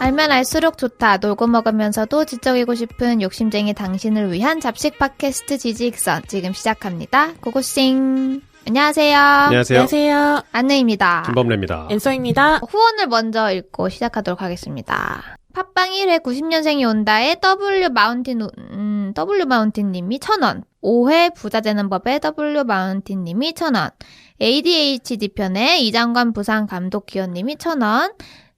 알면 알수록 좋다. 놀고 먹으면서도 지적이고 싶은 욕심쟁이 당신을 위한 잡식 팟캐스트 지지익선 지금 시작합니다. 고고싱. 안녕하세요. 안녕하세요. 안느입니다. 김범래입니다. 엔서입니다. 후원을 먼저 읽고 시작하도록 하겠습니다. 팟빵 1회 90년생이 온다에 W 마운틴님이 1,000원. 5회 부자 되는 법에 W 마운틴님이 1,000원. ADHD 편에 이장관 부산 감독 기원님이 1,000원.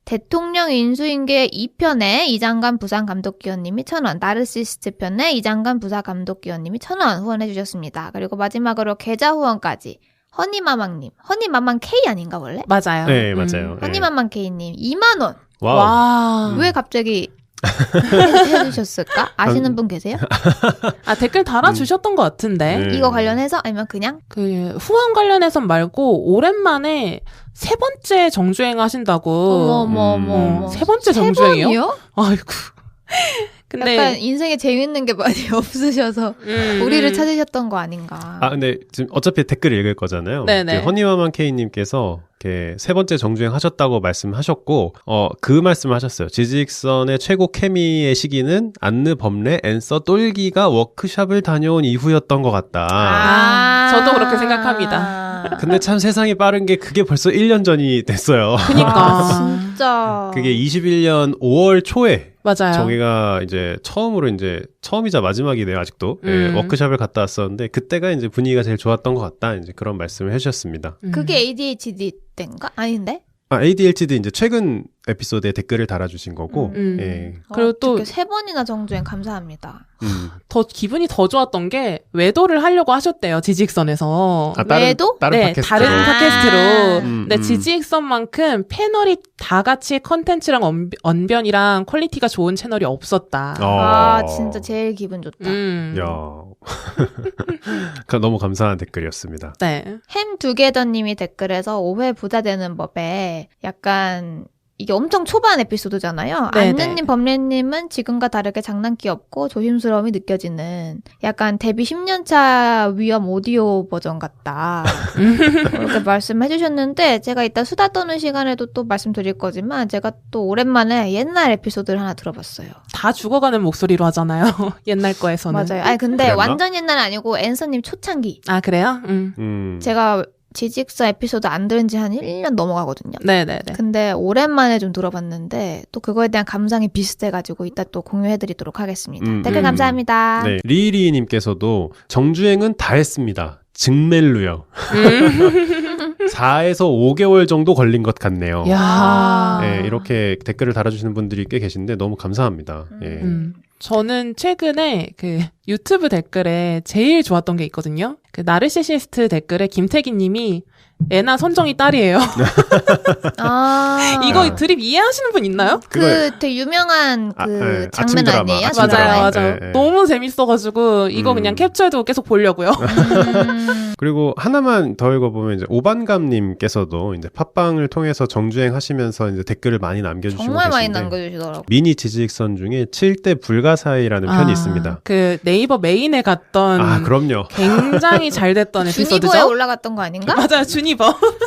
대통령 인수인계 2편에 이장관 부산 감독 기원님이 1,000원. 나르시스트 편에 이장관 부산 감독 기원님이 1,000원 후원해주셨습니다. 그리고 마지막으로 계좌 후원까지 허니마망님. 허니마망 K 아닌가 원래? 맞아요. 네, 맞아요. 허니마망 K님 2만원. 와. 왜 갑자기 해주셨을까? 아시는 분 계세요? 아, 댓글 달아주셨던 것 같은데. 이거 관련해서? 아니면 그냥? 그, 후원 관련해선 말고, 오랜만에 세 번째 정주행 하신다고. 어머. 세 번째 정주행이요? 번이요? 아이고. 근데. 약간 인생에 재밌는 게 많이 없으셔서 우리를 찾으셨던 거 아닌가. 아, 근데 지금 어차피 댓글 읽을 거잖아요. 네네. 그 허니와만 K님께서 이렇게 세 번째 정주행 하셨다고 말씀하셨고, 그 말씀을 하셨어요. 지지익선의 최고 케미의 시기는 안느, 범래, 앤서, 똘기가 워크숍을 다녀온 이후였던 것 같다. 저도 그렇게 생각합니다. 근데 참 세상이 빠른 게 그게 벌써 1년 전이 됐어요. 그니까. 진짜. 그게 21년 5월 초에 맞아요. 저희가 이제 처음이자 마지막이네요, 아직도. 예, 워크숍을 갔다 왔었는데, 그때가 이제 분위기가 제일 좋았던 것 같다. 이제 그런 말씀을 해주셨습니다. 그게 ADHD 때인가? 아닌데? ADHD 이제 최근 에피소드에 댓글을 달아주신 거고, 예. 그리고 또 세 번이나 정주행 감사합니다. 더 기분이 더 좋았던 게 외도를 하려고 하셨대요. 지지익선에서. 외도? 다른 네, 팟캐스트로. 다른 팟캐스트로. 근데 음. 지지익선만큼 패널이 다 같이 컨텐츠랑 언변이랑 퀄리티가 좋은 채널이 없었다. 아, 진짜 제일 기분 좋다. 야. 너무 감사한 댓글이었습니다. 네. 햄 두개더님이 댓글에서 5회 부자 되는 법에 약간 이게 엄청 초반 에피소드잖아요. 네네. 안느님, 범래님은 지금과 다르게 장난기 없고 조심스러움이 느껴지는 약간 데뷔 10년차 위험 오디오 버전 같다. 이렇게 말씀해 주셨는데 제가 이따 수다 떠는 시간에도 또 말씀드릴 거지만 제가 또 오랜만에 옛날 에피소드를 하나 들어봤어요. 다 죽어가는 목소리로 하잖아요. 옛날 거에서는. 맞아요. 아니 근데 그랬나? 완전 옛날은 아니고 앤서님 초창기. 아, 그래요? 제가 지직서 에피소드 안 들은 지 한 1년 넘어가거든요. 네네네. 근데 오랜만에 좀 들어봤는데 또 그거에 대한 감상이 비슷해가지고 이따 또 공유해드리도록 하겠습니다. 댓글 감사합니다. 네. 리리님께서도 정주행은 다 했습니다. 증멜루요. 4에서 5개월 정도 걸린 것 같네요. 야. 네, 이렇게 댓글을 달아주시는 분들이 꽤 계신데 너무 감사합니다. 예. 저는 최근에 그 유튜브 댓글에 제일 좋았던 게 있거든요. 그 나르시시스트 댓글에 김태기 님이 애나 선정이 딸이에요. 아. 이거 드립 이해하시는 분 있나요? 그 되게 유명한 그 장면 아니에요? 아침 맞아요. 드라마. 예. 너무 재밌어가지고 이거 그냥 캡처해두고 계속 보려고요. 그리고 하나만 더 읽어보면 이제 오반감님께서도 이제 팟빵을 통해서 정주행 하시면서 이제 댓글을 많이 남겨주시고 정말 많이 계신데 남겨주시더라고요. 미니 지지익선 중에 7대 불가사의라는 편이 있습니다. 그 네이버 메인에 갔던 그럼요. 굉장히 잘 됐던 에피소드죠. 주니버에 올라갔던 거 아닌가? 맞아요, 주니버.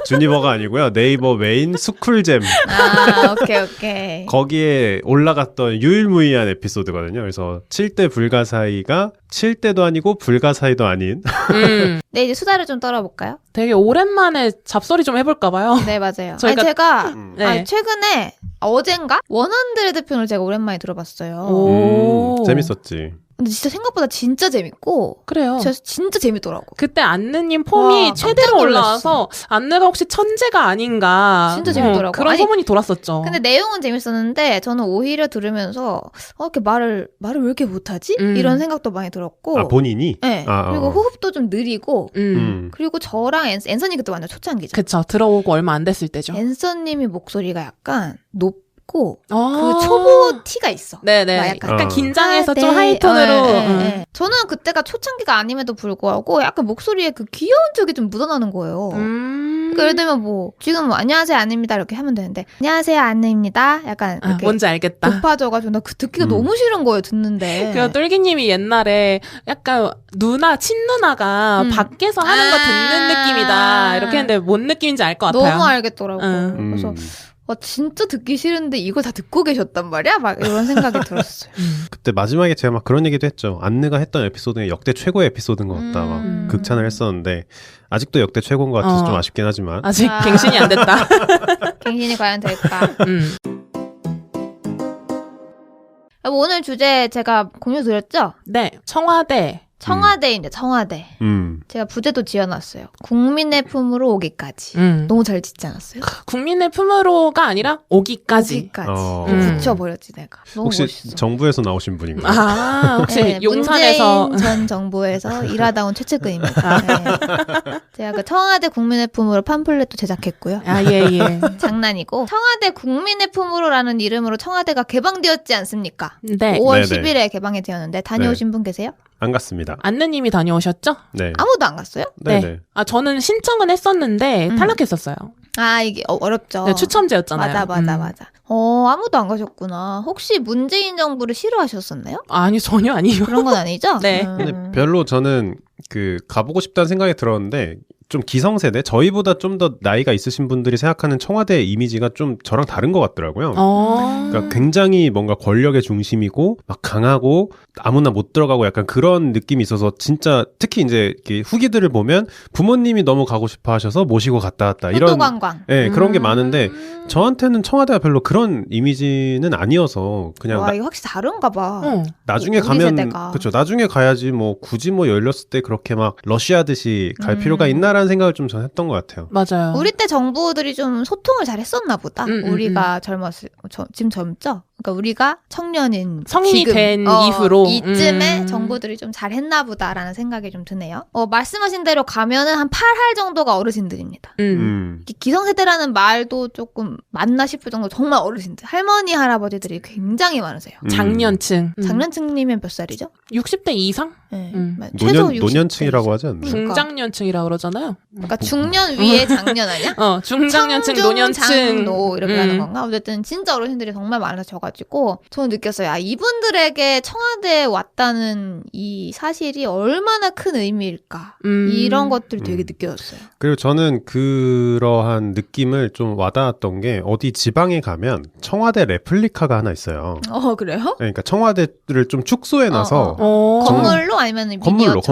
주니버가 아니고요. 네이버 메인 스쿨잼. 오케이. 거기에 올라갔던 유일무이한 에피소드거든요. 그래서 7대 불가사의가 7대도 아니고 불가사의도 아닌. 네, 이제 수다를 좀 떨어볼까요? 되게 오랜만에 잡소리 좀 해볼까봐요. 네, 맞아요. 저희가- 제가 네. 최근에 어젠가? 100 편을 제가 오랜만에 들어봤어요. 오. 재밌었지. 근데 진짜 생각보다 진짜 재밌고 그래요. 진짜 재밌더라고. 그때 안느님 폼이 와, 최대로 깜짝 올라와서 안느가 혹시 천재가 아닌가 진짜 재밌더라고. 그런 아니, 소문이 돌았었죠. 근데 내용은 재밌었는데 저는 오히려 들으면서 이렇게 말을 왜 이렇게 못하지? 이런 생각도 많이 들었고. 본인이? 네. 그리고 호흡도 좀 느리고. 그리고 저랑 앤서님 그때 완전 초창기죠. 그쵸. 들어오고 얼마 안 됐을 때죠. 앤서님이 목소리가 약간 높고 아. 그 초보 티가 있어. 네네. 막 약간 긴장해서 네. 좀 하이톤으로. 네. 저는 그때가 초창기가 아님에도 불구하고 약간 목소리에 그 귀여운 척이 좀 묻어나는 거예요. 그러니까 예를 들면 지금 안녕하세요 안입니다 이렇게 하면 되는데 안녕하세요 안입니다 약간 이렇게 뭔지 알겠다. 높아져가지고 나 그 듣기가 너무 싫은 거예요 듣는데. 그 똘기님이 옛날에 약간 친누나가 밖에서 하는 거 듣는 느낌이다 이렇게 했는데 뭔 느낌인지 알 것 같아요. 너무 알겠더라고. 그래서 진짜 듣기 싫은데 이걸 다 듣고 계셨단 말이야? 막 이런 생각이 들었어요. 그때 마지막에 제가 막 그런 얘기도 했죠. 안느가 했던 에피소드 중에 역대 최고의 에피소드인 것 같다. 막 극찬을 했었는데 아직도 역대 최고인 것 같아서 좀 아쉽긴 하지만 아직 갱신이 안 됐다. 갱신이 과연 될까? 오늘 주제 제가 공유 드렸죠? 네, 청와대. 청와대인데 청와대. 제가 부제도 지어놨어요. 국민의 품으로 오기까지. 너무 잘 짓지 않았어요? 국민의 품으로가 아니라 오기까지. 붙여버렸지 내가. 너무 혹시 멋있어. 정부에서 나오신 분인가요? 아, 혹시 네, 용산에서 문재인 전 정부에서 일하다 온 최측근입니다. 네. 제가 그 청와대 국민의 품으로 팜플렛도 제작했고요. 아, 예. 장난이고 청와대 국민의 품으로라는 이름으로 청와대가 개방되었지 않습니까? 네. 5월 네네. 10일에 개방이 되었는데 다녀오신 분 계세요? 안 갔습니다. 안느님이 다녀오셨죠? 네. 아무도 안 갔어요? 네네. 아, 저는 신청은 했었는데 탈락했었어요. 아 이게 어렵죠. 네, 추첨제였잖아요. 맞아. 아무도 안 가셨구나. 혹시 문재인 정부를 싫어하셨었나요? 아니, 전혀 아니에요. 그런 건 아니죠? 네. 근데 별로 저는 가보고 싶다는 생각이 들었는데 좀 기성세대 저희보다 좀 더 나이가 있으신 분들이 생각하는 청와대 이미지가 좀 저랑 다른 것 같더라고요. 그러니까 굉장히 뭔가 권력의 중심이고 막 강하고 아무나 못 들어가고 약간 그런 느낌이 있어서 진짜 특히 이제 이렇게 후기들을 보면 부모님이 너무 가고 싶어 하셔서 모시고 갔다 왔다 이런 관광. 네, 그런 게 많은데 저한테는 청와대가 별로 그런 이미지는 아니어서 그냥 와 이거 확실히 다른가 봐. 나중에 우리 가면 세대가. 그렇죠. 나중에 가야지 뭐 굳이 뭐 열렸을 때 그렇게 막 러시아듯이 갈 필요가 있나라는 생각을 좀 전 했던 것 같아요. 맞아요. 우리 때 정부들이 좀 소통을 잘 했었나 보다. 우리가 젊었을 지금 젊죠? 그러니까 우리가 청년인 성인이 지금, 된 이후로 이쯤에 정부들이 좀 잘 했나 보다라는 생각이 좀 드네요. 말씀하신 대로 가면은 한 8할 정도가 어르신들입니다. 기성세대라는 말도 조금 맞나 싶을 정도로 정말 어르신들. 할머니, 할아버지들이 굉장히 많으세요. 장년층. 장년층이면 몇 살이죠? 60대 이상? 네. 최소 60대 노년층이라고 하지 않나요? 중장년층이라고 그러잖아요. 그러니까 중년 위에 장년 아니야? 중장년층, 청중, 노년층. 장노 이렇게 하는 건가? 어쨌든 진짜 어르신들이 정말 많으셔가지고 저는 느꼈어요. 이분들에게 청와대에 왔다는 이 사실이 얼마나 큰 의미일까? 이런 것들이 되게 느껴졌어요. 그리고 저는 그러한 느낌을 좀 와닿았던 게 어디 지방에 가면 청와대 레플리카가 하나 있어요. 그래요? 그러니까 청와대를 좀 축소해놔서 건물로 아니면 건물로.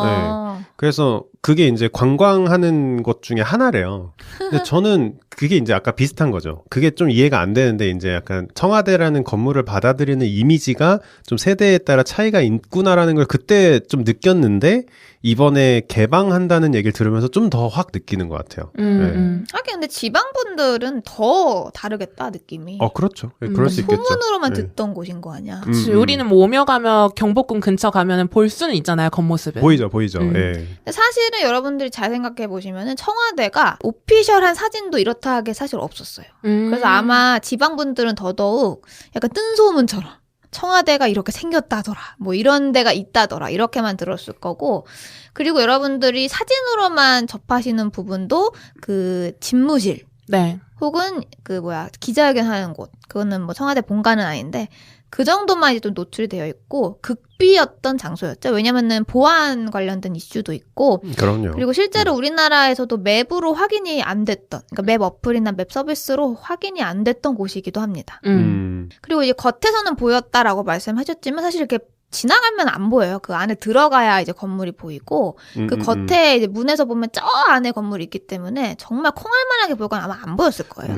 네. 그래서 그게 이제 관광하는 것 중에 하나래요. 근데 저는 그게 이제 아까 비슷한 거죠. 그게 좀 이해가 안 되는데 이제 약간 청와대라는 건물을 받아들이는 이미지가 좀 세대에 따라 차이가 있구나라는 걸 그때 좀 느꼈는데 이번에 개방한다는 얘기를 들으면서 좀 더 확 느끼는 것 같아요. 하긴 근데 지방분들은 더 다르겠다 느낌이. 그렇죠. 그럴 수 있겠죠. 소문으로만 듣던 곳인 거 아니야. 우리는 뭐 오며 가며 경복궁 근처 가면은 볼 수는 있잖아요, 겉모습을. 보이죠. 예. 근데 사실은 여러분들이 잘 생각해 보시면은 청와대가 오피셜한 사진도 이렇다하게 사실 없었어요. 그래서 아마 지방분들은 더더욱 약간 뜬소문처럼 청와대가 이렇게 생겼다더라, 뭐 이런 데가 있다더라 이렇게만 들었을 거고, 그리고 여러분들이 사진으로만 접하시는 부분도 그 집무실, 네, 혹은 기자회견 하는 곳, 그거는 뭐 청와대 본관은 아닌데 그 정도만 이제 좀 노출이 되어 있고 극비였던 장소였죠. 왜냐면은 보안 관련된 이슈도 있고, 그럼요. 그리고 실제로 우리나라에서도 맵으로 확인이 안 됐던, 그러니까 맵 어플이나 맵 서비스로 확인이 안 됐던 곳이기도 합니다. 그리고 이제 겉에서는 보였다라고 말씀하셨지만 사실 이렇게 지나가면 안 보여요. 그 안에 들어가야 이제 건물이 보이고, 그 겉에 이제 문에서 보면 저 안에 건물이 있기 때문에 정말 콩알만하게 보일 건 아마 안 보였을 거예요.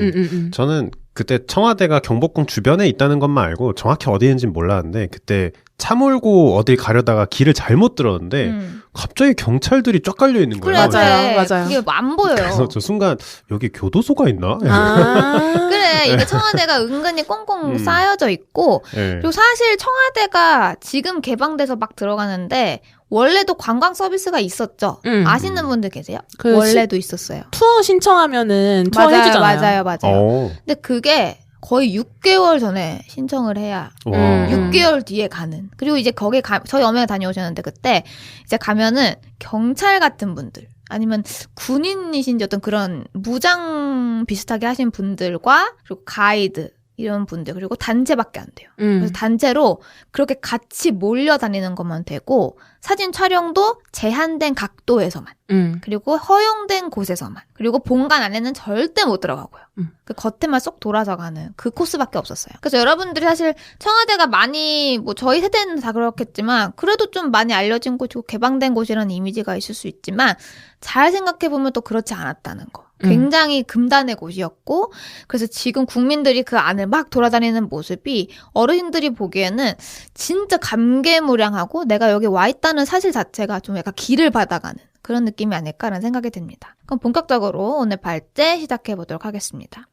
저는 그때 청와대가 경복궁 주변에 있다는 것만 알고 정확히 어디 있는지는 몰랐는데 그때 차 몰고 어딜 가려다가 길을 잘못 들었는데 갑자기 경찰들이 쫙 깔려 있는 거예요. 그래, 맞아요. 그게 안 보여요. 그래서 저 순간 여기 교도소가 있나? 그래, 이게 청와대가 은근히 꽁꽁 쌓여져 있고, 네. 그리고 사실 청와대가 지금 개방돼서 막 들어가는데 원래도 관광 서비스가 있었죠. 아시는 분들 계세요? 원래도 있었어요. 투어 신청하면은 투어 해주잖아요. 맞아요. 근데 그게 거의 6개월 전에 신청을 해야 6개월 뒤에 가는. 그리고 이제 거기 저희 어머니가 다녀오셨는데 그때 이제 가면은 경찰 같은 분들 아니면 군인이신지 어떤 그런 무장 비슷하게 하신 분들과 그리고 가이드 이런 분들 그리고 단체밖에 안 돼요. 그래서 단체로 그렇게 같이 몰려다니는 것만 되고 사진 촬영도 제한된 각도에서만 그리고 허용된 곳에서만 그리고 본관 안에는 절대 못 들어가고요. 그 겉에만 쏙 돌아서 가는 그 코스밖에 없었어요. 그래서 여러분들이 사실 청와대가 많이 뭐 저희 세대는 다 그렇겠지만 그래도 좀 많이 알려진 곳이고 개방된 곳이라는 이미지가 있을 수 있지만 잘 생각해보면 또 그렇지 않았다는 거. 굉장히 금단의 곳이었고 그래서 지금 국민들이 그 안을 막 돌아다니는 모습이 어르신들이 보기에는 진짜 감개무량하고 내가 여기 와 있다는 사실 자체가 좀 약간 기를 받아가는 그런 느낌이 아닐까라는 생각이 듭니다. 그럼 본격적으로 오늘 발제 시작해보도록 하겠습니다.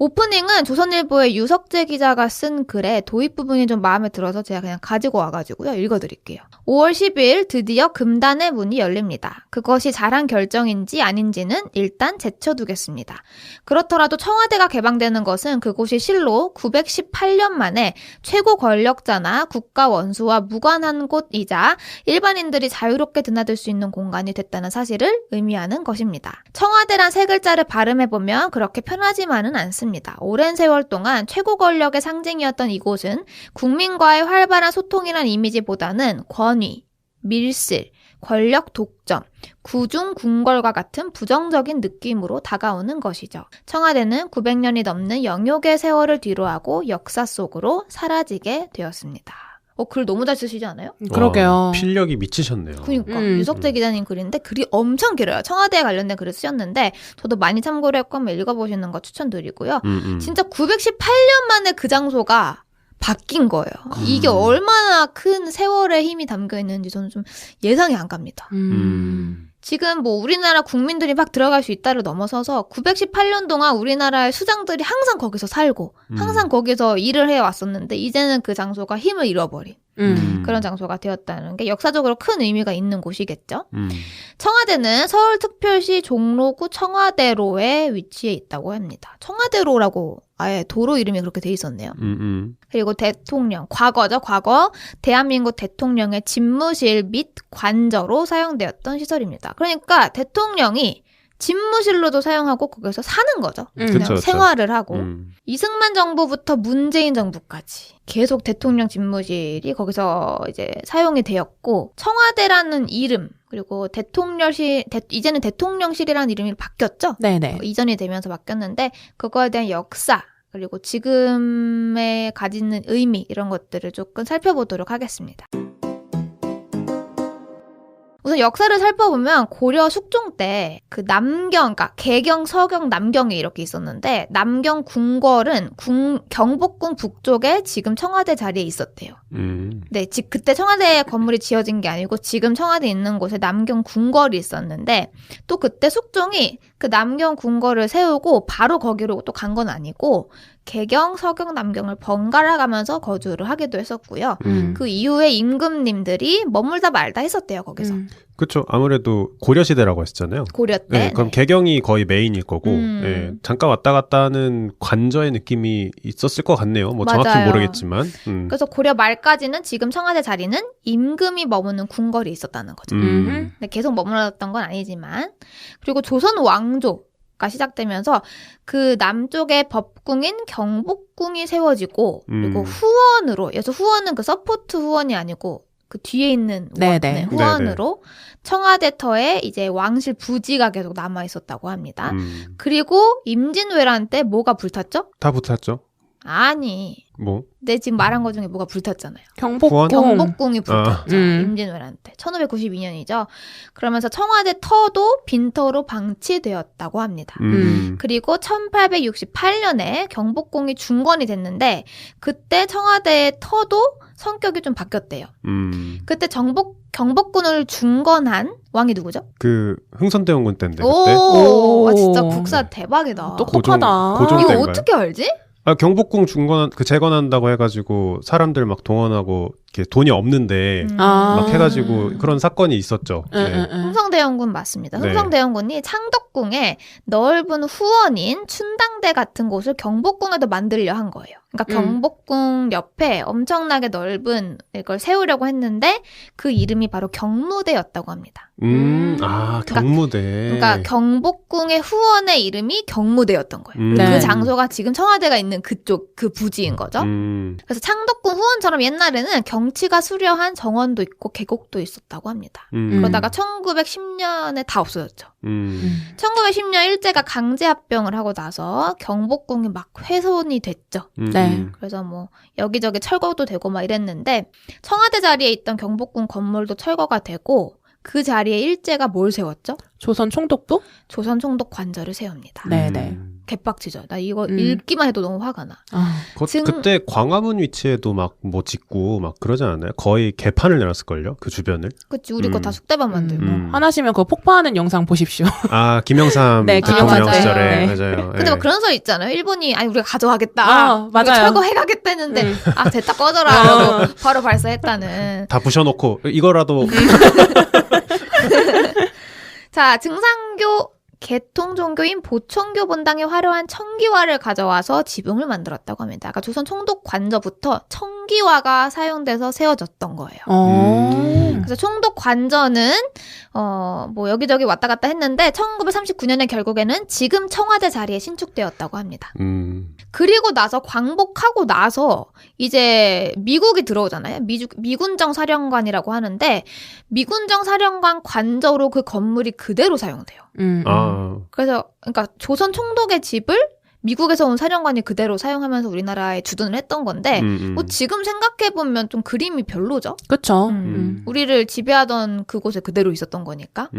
오프닝은 조선일보의 유석재 기자가 쓴 글에 도입 부분이 좀 마음에 들어서 제가 그냥 가지고 와가지고요. 읽어드릴게요. 5월 10일 드디어 금단의 문이 열립니다. 그것이 잘한 결정인지 아닌지는 일단 제쳐두겠습니다. 그렇더라도 청와대가 개방되는 것은 그곳이 실로 918년 만에 최고 권력자나 국가 원수와 무관한 곳이자 일반인들이 자유롭게 드나들 수 있는 공간이 됐다는 사실을 의미하는 것입니다. 청와대란 세 글자를 발음해보면 그렇게 편하지만은 않습니다. 오랜 세월 동안 최고 권력의 상징이었던 이곳은 국민과의 활발한 소통이란 이미지보다는 권위, 밀실, 권력 독점, 구중 궁궐과 같은 부정적인 느낌으로 다가오는 것이죠. 청와대는 900년이 넘는 영욕의 세월을 뒤로하고 역사 속으로 사라지게 되었습니다. 글 너무 잘 쓰시지 않아요? 그러게요. 필력이 미치셨네요. 그러니까 유석재 기자님 글인데 글이 엄청 길어요. 청와대에 관련된 글을 쓰셨는데 저도 많이 참고를 했고 한번 읽어보시는 거 추천드리고요. 진짜 918년 만에 그 장소가 바뀐 거예요. 이게 얼마나 큰 세월의 힘이 담겨 있는지 저는 좀 예상이 안 갑니다. 지금 뭐 우리나라 국민들이 막 들어갈 수 있다를 넘어서서 918년 동안 우리나라의 수장들이 항상 거기서 살고 항상 거기서 일을 해왔었는데 이제는 그 장소가 힘을 잃어버린 그런 장소가 되었다는 게 역사적으로 큰 의미가 있는 곳이겠죠. 청와대는 서울특별시 종로구 청와대로에 위치해 있다고 합니다. 청와대로라고 아예 도로 이름이 그렇게 돼 있었네요. 그리고 대통령, 과거죠. 과거 대한민국 대통령의 집무실 및 관저로 사용되었던 시설입니다. 그러니까 대통령이 집무실로도 사용하고 거기서 사는 거죠. 그냥 생활을 하고. 이승만 정부부터 문재인 정부까지 계속 대통령 집무실이 거기서 이제 사용이 되었고 청와대라는 이름 그리고 이제는 대통령실이라는 이름이 바뀌었죠. 네네. 이전이 되면서 바뀌었는데 그거에 대한 역사 그리고 지금에 가지는 의미 이런 것들을 조금 살펴보도록 하겠습니다. 우선 역사를 살펴보면 고려 숙종 때 그 남경, 그러니까 개경, 서경, 남경이 이렇게 있었는데 남경 궁궐은 경복궁 북쪽에 지금 청와대 자리에 있었대요. 네, 그때 청와대 건물이 지어진 게 아니고 지금 청와대 있는 곳에 남경 궁궐이 있었는데 또 그때 숙종이 그 남경 궁궐을 세우고 바로 거기로 또 간 건 아니고 개경, 서경, 남경을 번갈아 가면서 거주를 하기도 했었고요. 그 이후에 임금님들이 머물다 말다 했었대요, 거기서. 그렇죠. 아무래도 고려시대라고 했잖아요. 고려 때. 네, 그럼 개경이 거의 메인일 거고 예, 잠깐 왔다 갔다 하는 관저의 느낌이 있었을 것 같네요. 뭐 맞아요. 정확히 모르겠지만. 그래서 고려 말까지는 지금 청와대 자리는 임금이 머무는 궁궐이 있었다는 거죠. 근데 계속 머물렀던 건 아니지만. 그리고 조선 왕조가 시작되면서 그 남쪽에 법궁인 경복궁이 세워지고 그리고 후원으로, 여기서 후원은 그 서포트 후원이 아니고 그 뒤에 있는 네네. 후원으로 청와대터에 이제 왕실 부지가 계속 남아 있었다고 합니다. 그리고 임진왜란 때 뭐가 불탔죠? 다 붙었죠. 아니. 뭐? 내 지금 말한 것 중에 뭐가 불탔잖아요. 경복궁. 경복궁이 불탔죠. 임진왜란 때. 1592년이죠. 그러면서 청와대 터도 빈터로 방치되었다고 합니다. 그리고 1868년에 경복궁이 중건이 됐는데 그때 청와대의 터도 성격이 좀 바뀌었대요. 그때 경복궁을 중건한 왕이 누구죠? 그 흥선대원군 때인데 오, 그때. 와, 진짜 국사 대박이다. 똑똑하다. 고종 이거 때인가요? 어떻게 알지? 경복궁 재건한다고 해가지고 사람들 막 동원하고 이렇게 돈이 없는데 막 해가지고 그런 사건이 있었죠. 네. 흥성대원군 맞습니다. 네. 흥성대원군이 창덕궁에 넓은 후원인 춘당대 같은 곳을 경복궁에도 만들려 한 거예요. 그러니까 경복궁 옆에 엄청나게 넓은 이걸 세우려고 했는데 그 이름이 바로 경무대였다고 합니다. 경무대. 그러니까 경복궁의 후원의 이름이 경무대였던 거예요. 네. 그 장소가 지금 청와대가 있는 그쪽 그 부지인 거죠. 그래서 창덕궁 후원처럼 옛날에는 경치가 수려한 정원도 있고 계곡도 있었다고 합니다. 그러다가 1910년에 다 없어졌죠. 1910년 일제가 강제합병을 하고 나서 경복궁이 막 훼손이 됐죠. 네. 그래서 뭐 여기저기 철거도 되고 막 이랬는데 청와대 자리에 있던 경복궁 건물도 철거가 되고 그 자리에 일제가 뭘 세웠죠? 조선 총독부? 조선 총독 관저를 세웁니다. 네네. 개빡치죠. 나 이거 읽기만 해도 너무 화가 나. 그때 광화문 위치에도 막 뭐 짓고 막 그러지 않았나요? 거의 개판을 내놨을걸요? 그 주변을. 그치, 우리 거 다 숙대밭 만들고. 화나시면 그거 폭파하는 영상 보십시오. 아, 김영삼 네, 대통령 맞아요. 시절에. 네. 맞아요. 근데 네. 막 그런 소리 있잖아요. 일본이 아니 우리가 가져가겠다. 맞아요. 우리가 철거해가겠다 했는데 아 됐다 꺼져라 라고 바로 발사했다는. 다 부셔놓고 이거라도 자, 증상교 개통 종교인 보청교 본당에 화려한 청기화를 가져와서 지붕을 만들었다고 합니다. 아까 조선 총독 관저부터 청기화가 사용돼서 세워졌던 거예요. 그래서 총독 관저는 뭐 여기저기 왔다 갔다 했는데 1939년에 결국에는 지금 청와대 자리에 신축되었다고 합니다. 그리고 나서 광복하고 나서 이제 미국이 들어오잖아요. 미군정 사령관이라고 하는데 미군정 사령관 관저로 그 건물이 그대로 사용돼요. 그래서 그러니까 조선 총독의 집을 미국에서 온 사령관이 그대로 사용하면서 우리나라에 주둔을 했던 건데 뭐 지금 생각해보면 좀 그림이 별로죠. 그쵸. 우리를 지배하던 그곳에 그대로 있었던 거니까.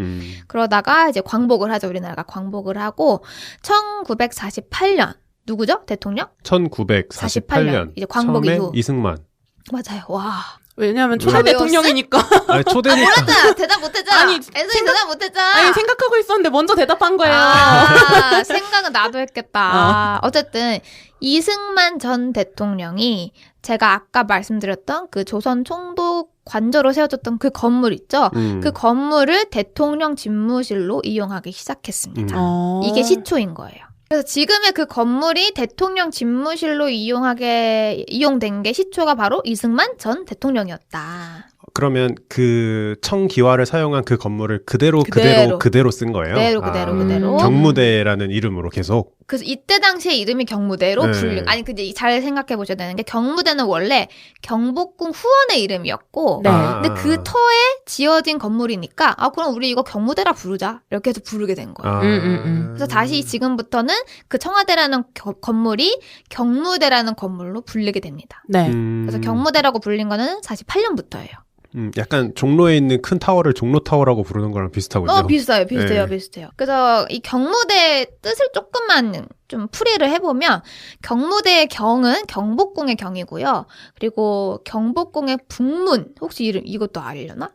그러다가 이제 광복을 하죠. 우리나라가 광복을 하고 1948년 누구죠? 대통령? 1948년. 이제 광복 처음에 이후. 이승만. 맞아요. 와. 왜냐하면 초대 다 대통령이니까. 아니, 초대니까. 몰랐잖아. 대답 못했잖아. 아니, 앤서니 대답 못했잖아. 아니 생각하고 있었는데 먼저 대답한 거예요. 생각은 나도 했겠다. 어쨌든 이승만 전 대통령이 제가 아까 말씀드렸던 그 조선 총독 관저로 세워졌던 그 건물 있죠. 그 건물을 대통령 집무실로 이용하기 시작했습니다. 이게 시초인 거예요. 그래서 지금의 그 건물이 대통령 집무실로 이용된 게 시초가 바로 이승만 전 대통령이었다. 그러면 그 청기화를 사용한 그 건물을 그대로 쓴 거예요? 그대로. 경무대라는 이름으로 계속? 그래서 이때 당시에 이름이 경무대로 네. 불린, 아니, 근데 잘 생각해 보셔야 되는 게 경무대는 원래 경복궁 후원의 이름이었고, 네. 근데 그 터에 지어진 건물이니까, 그럼 우리 이거 경무대라 부르자. 이렇게 해서 부르게 된 거예요. 그래서 다시 지금부터는 그 청와대라는 건물이 경무대라는 건물로 불리게 됩니다. 네. 그래서 경무대라고 불린 거는 48년부터예요. 약간 종로에 있는 큰 타워를 종로타워라고 부르는 거랑 비슷하군요. 비슷해요. 네. 비슷해요. 그래서 이 경무대의 뜻을 조금만 좀 풀이를 해보면 경무대의 경은 경복궁의 경이고요. 그리고 경복궁의 북문, 혹시 이것도 알려나?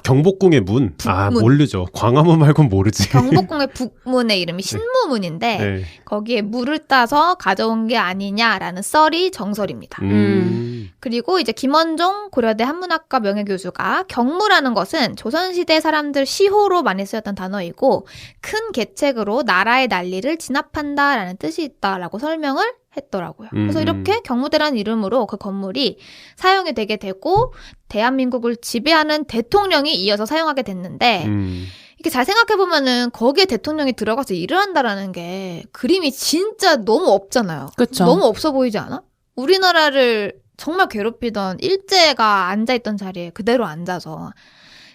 경복궁의 문? 북문. 모르죠. 광화문 말고는 모르지. 경복궁의 북문의 이름이 신무문인데 네. 거기에 물을 따서 가져온 게 아니냐라는 썰이 정설입니다. 그리고 이제 김원종 고려대 한문학과 명예교수가 경무라는 것은 조선시대 사람들 시호로 많이 쓰였던 단어이고 큰 계책으로 나라의 난리를 진압한다라는 뜻이 있다라고 설명을 했더라고요. 그래서 이렇게 경무대라는 이름으로 그 건물이 사용이 되게 되고 대한민국을 지배하는 대통령이 이어서 사용하게 됐는데 이렇게 잘 생각해보면은 거기에 대통령이 들어가서 일을 한다라는 게 그림이 진짜 너무 없잖아요. 그쵸. 너무 없어 보이지 않아? 우리나라를 정말 괴롭히던 일제가 앉아있던 자리에 그대로 앉아서.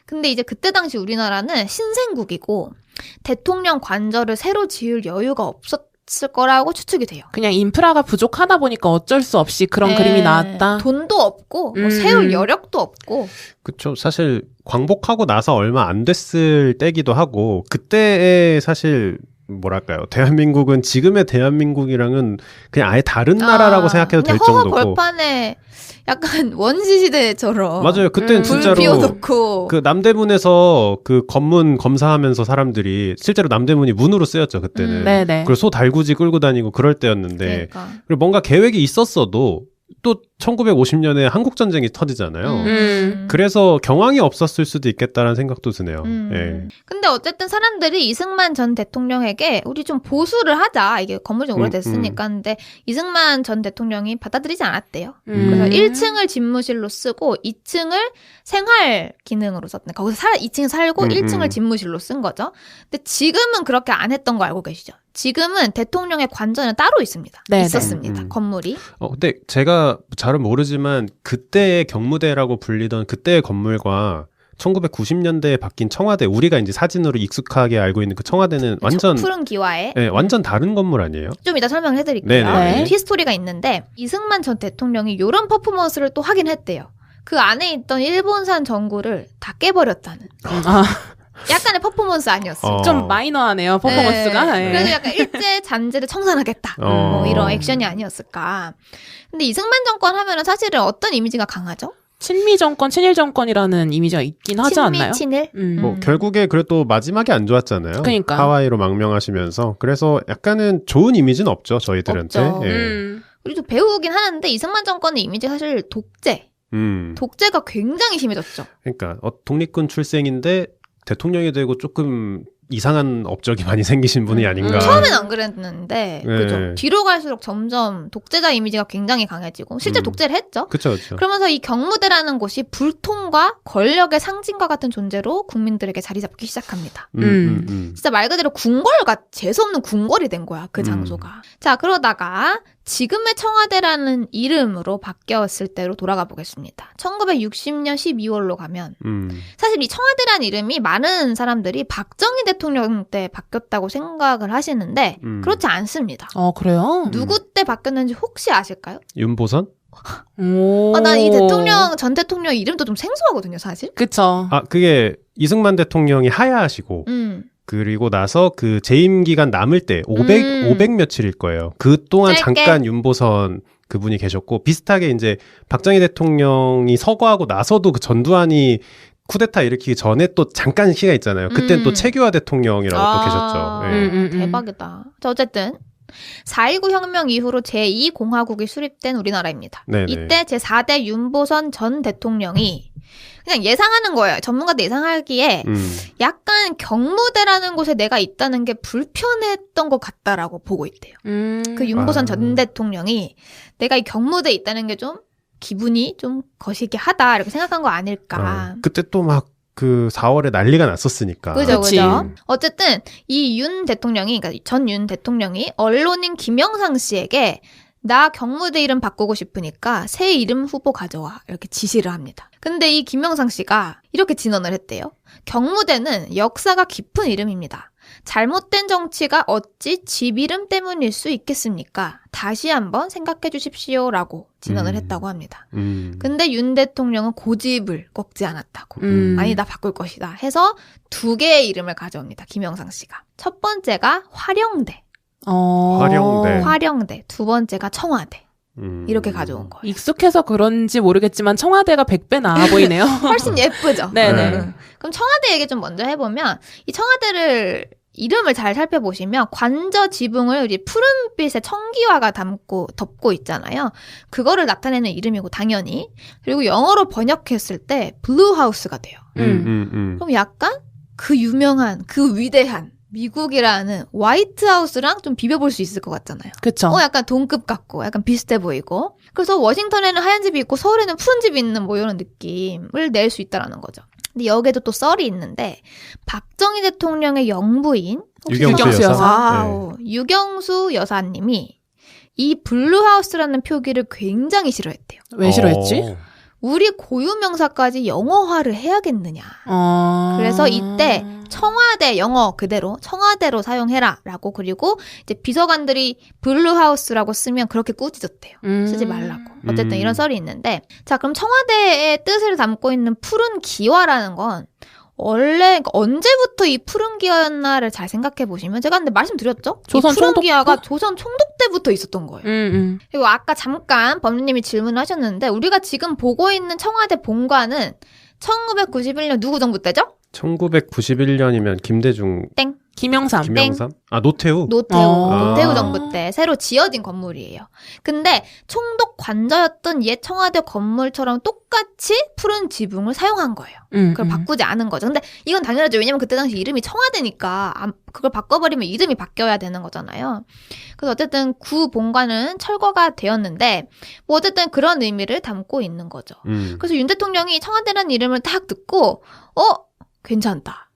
근데 이제 그때 당시 우리나라는 신생국이고 대통령 관저를 새로 지을 여유가 없었을 거라고 추측이 돼요. 그냥 인프라가 부족하다 보니까 어쩔 수 없이 그런 그림이 나왔다. 돈도 없고 뭐 세울 여력도 없고. 그쵸. 사실 광복하고 나서 얼마 안 됐을 때기도 하고 그때에 사실 뭐랄까요. 대한민국은 지금의 대한민국이랑은 그냥 아예 다른 나라라고 생각해도 될 정도고. 허허 벌판에 약간 원시시대처럼. 맞아요. 그때는 진짜로 불 피워놓고. 그 남대문에서 그 검문 검사하면서 사람들이 실제로 남대문이 문으로 쓰였죠. 그때는. 네네. 그리고 소 달구지 끌고 다니고 그럴 때였는데 그러니까. 그리고 뭔가 계획이 있었어도 또 1950년에 한국 전쟁이 터지잖아요. 음. 그래서 경황이 없었을 수도 있겠다라는 생각도 드네요. 예. 근데 어쨌든 사람들이 이승만 전 대통령에게 우리 좀 보수를 하자. 이게 건물이 좀 오래됐으니까. 근데 이승만 전 대통령이 받아들이지 않았대요. 그래서 1층을 집무실로 쓰고 2층을 생활 기능으로 썼네. 거기서 2층에 살고 1층을 집무실로 쓴 거죠. 근데 지금은 그렇게 안 했던 거 알고 계시죠? 지금은 대통령의 관저는 따로 있습니다. 네네. 있었습니다. 건물이. 근데 제가 잘은 모르지만 그때의 경무대라고 불리던 그때의 건물과 1990년대에 바뀐 청와대, 우리가 이제 사진으로 익숙하게 알고 있는 그 청와대는 완전 푸른 기와에 네, 완전 다른 건물 아니에요? 좀 이따 설명을 해드릴게요. 네네. 히스토리가 있는데 이승만 전 대통령이 이런 퍼포먼스를 또 하긴 했대요. 그 안에 있던 일본산 전구를 다 깨버렸다는. 아, 약간의 퍼포먼스 아니었어요. 좀 마이너하네요, 퍼포먼스가. 네. 예. 그래서 약간 일제 잔재를 청산하겠다. 뭐 이런 액션이 아니었을까. 근데 이승만 정권 하면은 사실은 어떤 이미지가 강하죠? 친미 정권, 친일 정권이라는 이미지가 있긴 하지 않나요? 친일? 뭐 결국에 그래도 마지막에 안 좋았잖아요. 그러니까. 하와이로 망명하시면서. 그래서 약간은 좋은 이미지는 없죠, 저희들한테. 없죠. 예. 우리도 배우긴 하는데 이승만 정권의 이미지 사실 독재. 독재가 굉장히 심해졌죠. 그러니까 독립군 출생인데 대통령이 되고 조금 이상한 업적이 많이 생기신 분이 아닌가. 처음엔 안 그랬는데 네. 그죠? 뒤로 갈수록 점점 독재자 이미지가 굉장히 강해지고 실제 독재를 했죠. 그렇죠. 그러면서 이 경무대라는 곳이 불통과 권력의 상징과 같은 존재로 국민들에게 자리 잡기 시작합니다. 진짜 말 그대로 궁궐과 재수없는 궁궐이 된 거야, 그 장소가. 자, 그러다가 지금의 청와대라는 이름으로 바뀌었을 때로 돌아가 보겠습니다. 1960년 12월로 가면 사실 이 청와대라는 이름이 많은 사람들이 박정희 대통령 때 바뀌었다고 생각을 하시는데 그렇지 않습니다. 그래요? 누구 때 바뀌었는지 혹시 아실까요? 윤보선? 난 이 대통령, 전 대통령 이름도 좀 생소하거든요, 사실. 그쵸. 그게 이승만 대통령이 하야하시고 그리고 나서 그 재임 기간 남을 때 500 며칠일 거예요. 그 동안 짧게. 잠깐 윤보선 그분이 계셨고 비슷하게 이제 박정희 대통령이 서거하고 나서도 그 전두환이 쿠데타 일으키기 전에 또 잠깐 시간 있잖아요. 그땐 또 최규하 대통령이라고 또 계셨죠. 예. 대박이다. 자, 어쨌든 4.19 혁명 이후로 제2공화국이 수립된 우리나라입니다. 네네. 이때 제4대 윤보선 전 대통령이 그냥 예상하는 거예요. 전문가도 예상하기에 약간 경무대라는 곳에 내가 있다는 게 불편했던 것 같다라고 보고 있대요. 그 윤보선 전 대통령이 내가 이 경무대에 있다는 게 좀 기분이 좀 거시기 하다 이렇게 생각한 거 아닐까. 그때 또 막 그 4월에 난리가 났었으니까. 그죠. 그치. 어쨌든 이 윤 대통령이, 그러니까 전 윤 대통령이 언론인 김영상 씨에게 나 경무대 이름 바꾸고 싶으니까 새 이름 후보 가져와 이렇게 지시를 합니다. 근데 이 김영상 씨가 이렇게 진언을 했대요. 경무대는 역사가 깊은 이름입니다. 잘못된 정치가 어찌 집 이름 때문일 수 있겠습니까? 다시 한번 생각해 주십시오라고 진언을 했다고 합니다. 근데 윤 대통령은 고집을 꺾지 않았다고. 아니, 나 바꿀 것이다 해서 2개의 이름을 가져옵니다. 김영상 씨가. 첫 번째가 화령대. 화령대. 두 번째가 청와대. 이렇게 가져온 거예요. 익숙해서 그런지 모르겠지만 청와대가 100배 나아 보이네요. 훨씬 예쁘죠? 네네. 그럼 청와대 얘기 좀 먼저 해보면 이 청와대를 이름을 잘 살펴보시면 관저 지붕을 이제 푸른빛의 청기화가 덮고 있잖아요. 그거를 나타내는 이름이고 당연히. 그리고 영어로 번역했을 때 블루하우스가 돼요. 그럼 약간 그 유명한 그 위대한 미국이라는 화이트하우스랑 좀 비벼볼 수 있을 것 같잖아요. 그쵸. 약간 동급 같고 약간 비슷해 보이고. 그래서 워싱턴에는 하얀 집이 있고 서울에는 푸른 집이 있는 뭐 이런 느낌을 낼 수 있다라는 거죠. 근데 여기에도 또 썰이 있는데 박정희 대통령의 영부인 유경수 여사. 유경수 여사님이 이 블루하우스라는 표기를 굉장히 싫어했대요. 왜 싫어했지? 우리 고유명사까지 영어화를 해야겠느냐. 그래서 이때 청와대 영어 그대로 청와대로 사용해라라고 그리고 이제 비서관들이 블루하우스라고 쓰면 그렇게 꾸짖었대요. 쓰지 말라고. 어쨌든 이런 썰이 있는데 자 그럼 청와대의 뜻을 담고 있는 푸른 기와라는 건 원래 언제부터 이 푸른 기와였나를 잘 생각해 보시면 제가 근데 말씀드렸죠? 조선 이 푸른 총독 기와가 조선 총독 때부터 있었던 거예요. 그리고 아까 잠깐 법률님이 질문하셨는데 우리가 지금 보고 있는 청와대 본관은 1991년 누구 정부 때죠? 1991년이면 김대중 땡. 김영삼. 김영삼? 아, 노태우? 노태우 아. 정부 때 새로 지어진 건물이에요. 근데 총독 관저였던 옛 청와대 건물처럼 똑같이 푸른 지붕을 사용한 거예요. 그걸 바꾸지 않은 거죠. 근데 이건 당연하죠. 왜냐면 그때 당시 이름이 청와대니까 그걸 바꿔버리면 이름이 바뀌어야 되는 거잖아요. 그래서 어쨌든 구 본관은 철거가 되었는데 뭐 어쨌든 그런 의미를 담고 있는 거죠. 그래서 윤 대통령이 청와대라는 이름을 딱 듣고 괜찮다.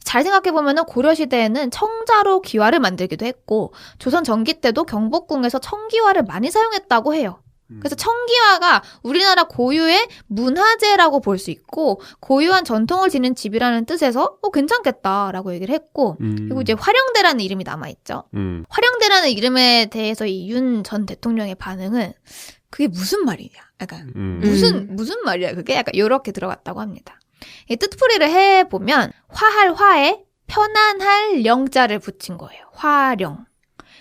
잘 생각해보면 고려시대에는 청자로 기와를 만들기도 했고 조선 전기 때도 경복궁에서 청기와를 많이 사용했다고 해요. 그래서 청기와가 우리나라 고유의 문화재라고 볼 수 있고 고유한 전통을 지닌 집이라는 뜻에서 괜찮겠다라고 얘기를 했고 그리고 이제 화령대라는 이름이 남아있죠. 화령대라는 이름에 대해서 이 윤 전 대통령의 반응은 그게 무슨 말이냐. 약간 무슨 말이야 그게? 약간 이렇게 들어갔다고 합니다. 이 뜻풀이를 해보면 화할 화에 편안할 영자를 붙인 거예요. 화령.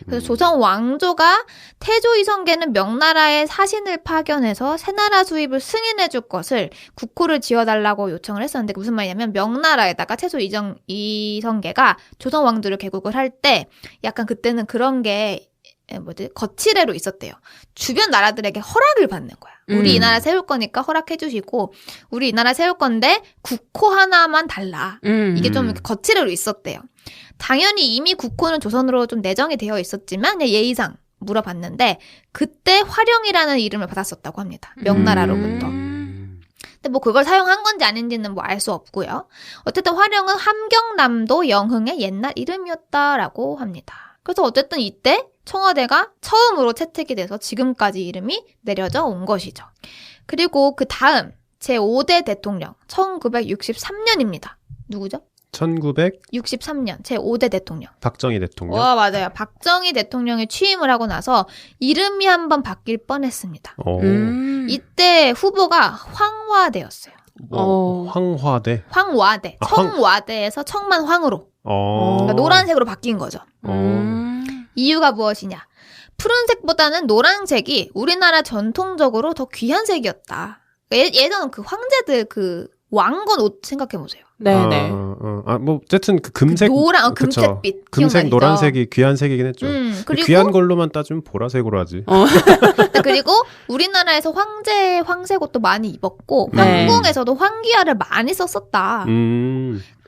그래서 조선 왕조가 태조 이성계는 명나라의 사신을 파견해서 새나라 수입을 승인해 줄 것을 국호를 지어달라고 요청을 했었는데 무슨 말이냐면 명나라에다가 태조 이성계가 조선 왕조를 개국을 할 때 약간 그때는 그런 게 거치례로 있었대요. 주변 나라들에게 허락을 받는 거야. 우리 이 나라 세울 거니까 허락해 주시고 우리 이 나라 세울 건데 국호 하나만 달라. 이게 좀 거치례로 있었대요. 당연히 이미 국호는 조선으로 좀 내정이 되어 있었지만 그냥 예의상 물어봤는데 그때 화령이라는 이름을 받았었다고 합니다. 명나라로부터. 근데 뭐 그걸 사용한 건지 아닌지는 뭐 알 수 없고요. 어쨌든 화령은 함경남도 영흥의 옛날 이름이었다라고 합니다. 그래서 어쨌든 이때 청와대가 처음으로 채택이 돼서 지금까지 이름이 내려져 온 것이죠. 그리고 그 다음 제5대 대통령 1963년입니다. 누구죠? 1963년. 제5대 대통령. 박정희 대통령. 맞아요. 박정희 대통령이 취임을 하고 나서 이름이 한번 바뀔 뻔했습니다. 이때 후보가 황화대였어요. 황화대. 황화대. 청와대에서 청만 황으로. 그러니까 노란색으로 바뀐 거죠. 이유가 무엇이냐? 푸른색보다는 노란색이 우리나라 전통적으로 더 귀한 색이었다. 예전 그 황제들 그 왕건 옷 생각해보세요. 네네. 뭐 어쨌든 그 금색, 노란, 금색빛. 금색, 노란색이 귀한 색이긴 했죠. 그리고 귀한 걸로만 따지면 보라색으로 하지. 그리고 우리나라에서 황색 옷도 많이 입었고 황궁에서도 황기화를 많이 썼었다.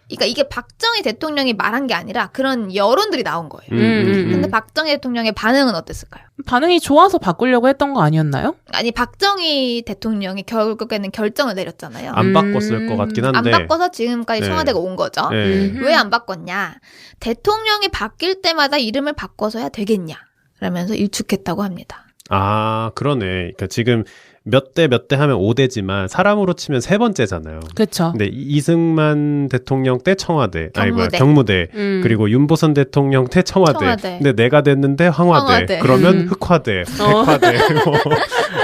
그러니까 이게 박정희 대통령이 말한 게 아니라 그런 여론들이 나온 거예요. 근데 박정희 대통령의 반응은 어땠을까요? 반응이 좋아서 바꾸려고 했던 거 아니었나요? 아니 박정희 대통령이 결국에는 결정을 내렸잖아요. 안 바꿨을 것 같긴 한데. 안 바꿔서 지금까지 청와대가 온 거죠. 왜 안 바꿨냐? 대통령이 바뀔 때마다 이름을 바꿔서야 되겠냐? 라면서 일축했다고 합니다. 아, 그러네. 그러니까 지금 몇 대 하면 5대지만 사람으로 치면 세 번째잖아요. 그렇죠. 근데 이승만 대통령 때 청와대, 경무대. 그리고 윤보선 대통령 때 청와대. 근데 내가 됐는데 황화대. 그러면 흑화대, 백화대,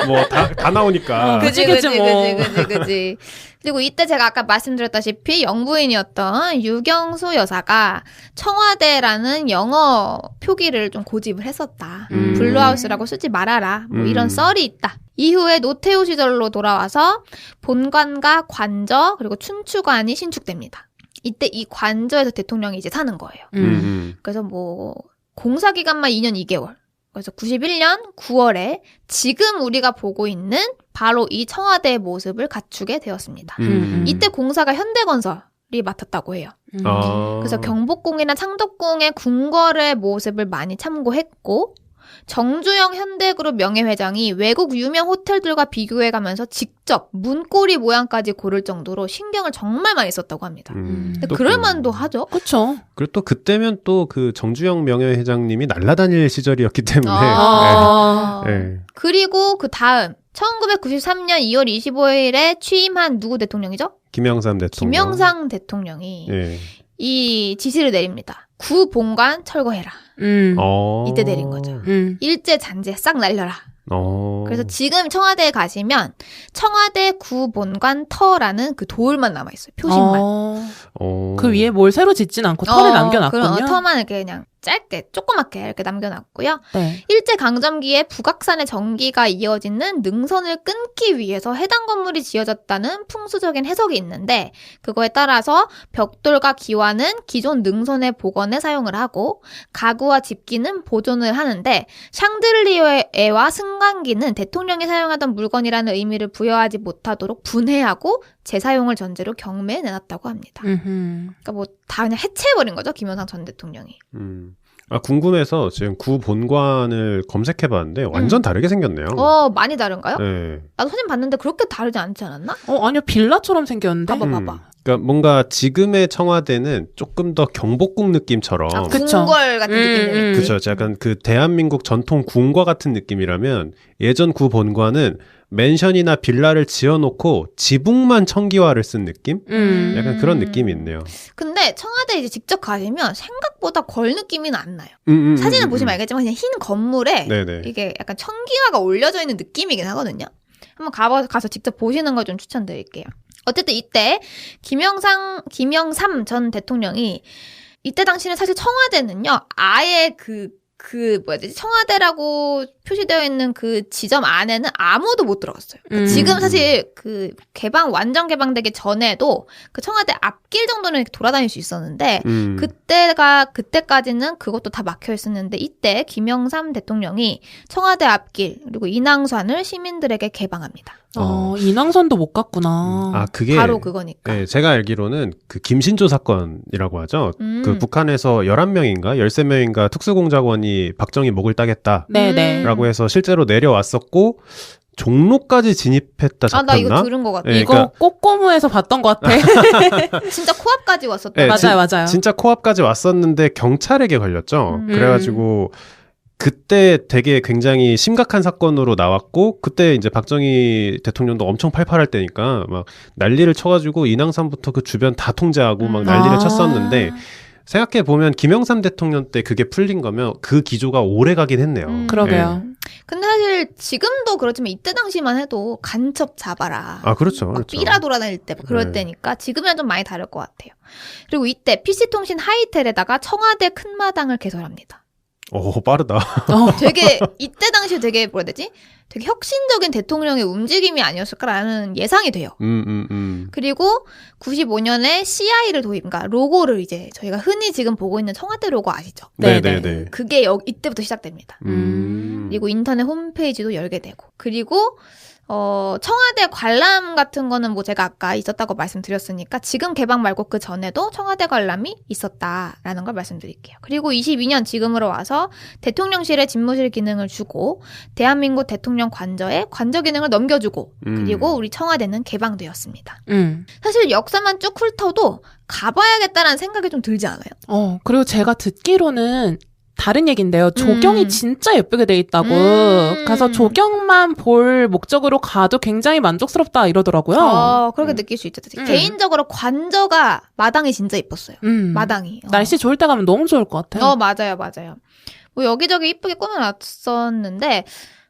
뭐 다 나오니까. 그지. 그리고 이때 제가 아까 말씀드렸다시피 영부인이었던 유경수 여사가 청와대라는 영어 표기를 좀 고집을 했었다. 블루하우스라고 쓰지 말아라. 뭐 이런 썰이 있다. 이후에 노태우 시절로 돌아와서 본관과 관저 그리고 춘추관이 신축됩니다. 이때 이 관저에서 대통령이 이제 사는 거예요. 그래서 뭐 공사 기간만 2년 2개월. 그래서 91년 9월에 지금 우리가 보고 있는 바로 이 청와대의 모습을 갖추게 되었습니다. 이때 공사가 현대건설이 맡았다고 해요. 그래서 경복궁이나 창덕궁의 궁궐의 모습을 많이 참고했고 정주영 현대그룹 명예회장이 외국 유명 호텔들과 비교해가면서 직접 문고리 모양까지 고를 정도로 신경을 정말 많이 썼다고 합니다. 근데 그럴만도 하죠. 그렇죠. 그리고 또 그때면 또 그 정주영 명예회장님이 날아다닐 시절이었기 때문에. 네. 그리고 그 다음 1993년 2월 25일에 취임한 누구 대통령이죠? 김영삼 대통령. 김영삼 대통령이 이 지시를 내립니다. 구 본관 철거해라. 이때 내린 거죠. 일제 잔재 싹 날려라. 그래서 지금 청와대에 가시면 청와대 구 본관 터라는 그 돌만 남아있어요. 표식만. 그 위에 뭘 새로 짓진 않고 터를 남겨놨군요. 그럼 터만 이렇게 그냥 짧게 조그맣게 이렇게 남겨놨고요. 네. 일제강점기에 북악산의 전기가 이어지는 능선을 끊기 위해서 해당 건물이 지어졌다는 풍수적인 해석이 있는데 그거에 따라서 벽돌과 기와는 기존 능선의 복원에 사용을 하고 가구와 집기는 보존을 하는데 샹들리에와 승강기는 대통령이 사용하던 물건이라는 의미를 부여하지 못하도록 분해하고 재사용을 전제로 경매에 내놨다고 합니다. 그러니까 뭐 다 그냥 해체해버린 거죠. 김영삼 전 대통령이. 궁금해서 지금 구 본관을 검색해봤는데 완전 다르게 생겼네요. 많이 다른가요? 네. 나도 사진 봤는데 그렇게 다르지 않지 않았나? 아니요. 빌라처럼 생겼는데. 봐봐. 그러니까 뭔가 지금의 청와대는 조금 더 경복궁 느낌처럼 그쵸. 궁궐 같은 느낌이. 그렇죠. 약간 그 대한민국 전통 궁궐 같은 느낌이라면 예전 구 본관은 맨션이나 빌라를 지어놓고 지붕만 청기화를 쓴 느낌? 약간 그런 느낌이 있네요. 근데 청와대 이제 직접 가시면 생각보다 걸 느낌이 안 나요. 사진을 보시면 알겠지만 그냥 흰 건물에 네네. 이게 약간 청기화가 올려져 있는 느낌이긴 하거든요. 한번 가서 직접 보시는 걸 좀 추천드릴게요. 어쨌든 이때 김영삼 전 대통령이 이때 당시는 사실 청와대는요 아예 청와대라고 표시되어 있는 그 지점 안에는 아무도 못 들어갔어요. 지금 사실 그 완전 개방되기 전에도 그 청와대 앞길 정도는 이렇게 돌아다닐 수 있었는데 그때까지는 그것도 다 막혀 있었는데 이때 김영삼 대통령이 청와대 앞길 그리고 인왕산을 시민들에게 개방합니다. 인왕선도 못 갔구나. 그게 바로 그거니까. 네, 제가 알기로는 그 김신조 사건이라고 하죠. 그 북한에서 11명인가 13명인가 특수공작원이 박정희 목을 따겠다. 네네. 라고 해서 실제로 내려왔었고 종로까지 진입했다 잡혔나? 나 이거 들은 것 같아. 네, 이거 꼬꼬무에서 봤던 것 같아. 진짜 코앞까지 왔었다. 네, 맞아요. 진짜 코앞까지 왔었는데 경찰에게 걸렸죠. 그래가지고 그때 되게 굉장히 심각한 사건으로 나왔고 그때 이제 박정희 대통령도 엄청 팔팔할 때니까 막 난리를 쳐가지고 인왕산부터 그 주변 다 통제하고 막 난리를 쳤었는데 생각해 보면 김영삼 대통령 때 그게 풀린 거면 그 기조가 오래 가긴 했네요. 그러게요. 근데 사실 지금도 그렇지만 이때 당시만 해도 간첩 잡아라. 그렇죠. 막 그렇죠. 삐라 돌아다닐 때 그럴 네. 때니까 지금은 좀 많이 다를 것 같아요. 그리고 이때 PC통신 하이텔에다가 청와대 큰 마당을 개설합니다. 빠르다. 되게 이때 당시에 되게 뭐라 해야 되지? 되게 혁신적인 대통령의 움직임이 아니었을까라는 예상이 돼요. 그리고 95년에 CI를 그러니까 로고를 이제 저희가 흔히 지금 보고 있는 청와대 로고 아시죠? 네네네. 그게 이때부터 시작됩니다. 그리고 인터넷 홈페이지도 열게 되고 그리고 청와대 관람 같은 거는 뭐 제가 아까 있었다고 말씀드렸으니까 지금 개방 말고 그 전에도 청와대 관람이 있었다라는 걸 말씀드릴게요. 그리고 22년 지금으로 와서 대통령실에 집무실 기능을 주고 대한민국 대통령 관저에 관저 기능을 넘겨주고 그리고 우리 청와대는 개방되었습니다. 사실 역사만 쭉 훑어도 가봐야겠다라는 생각이 좀 들지 않아요? 그리고 제가 듣기로는 다른 얘기인데요. 조경이 진짜 예쁘게 돼 있다고. 가서 조경만 볼 목적으로 가도 굉장히 만족스럽다 이러더라고요. 그렇게 느낄 수 있죠. 개인적으로 관저가 마당이 진짜 예뻤어요. 마당이. 날씨 좋을 때 가면 너무 좋을 것 같아요. 맞아요. 뭐 여기저기 이쁘게 꾸며놨었는데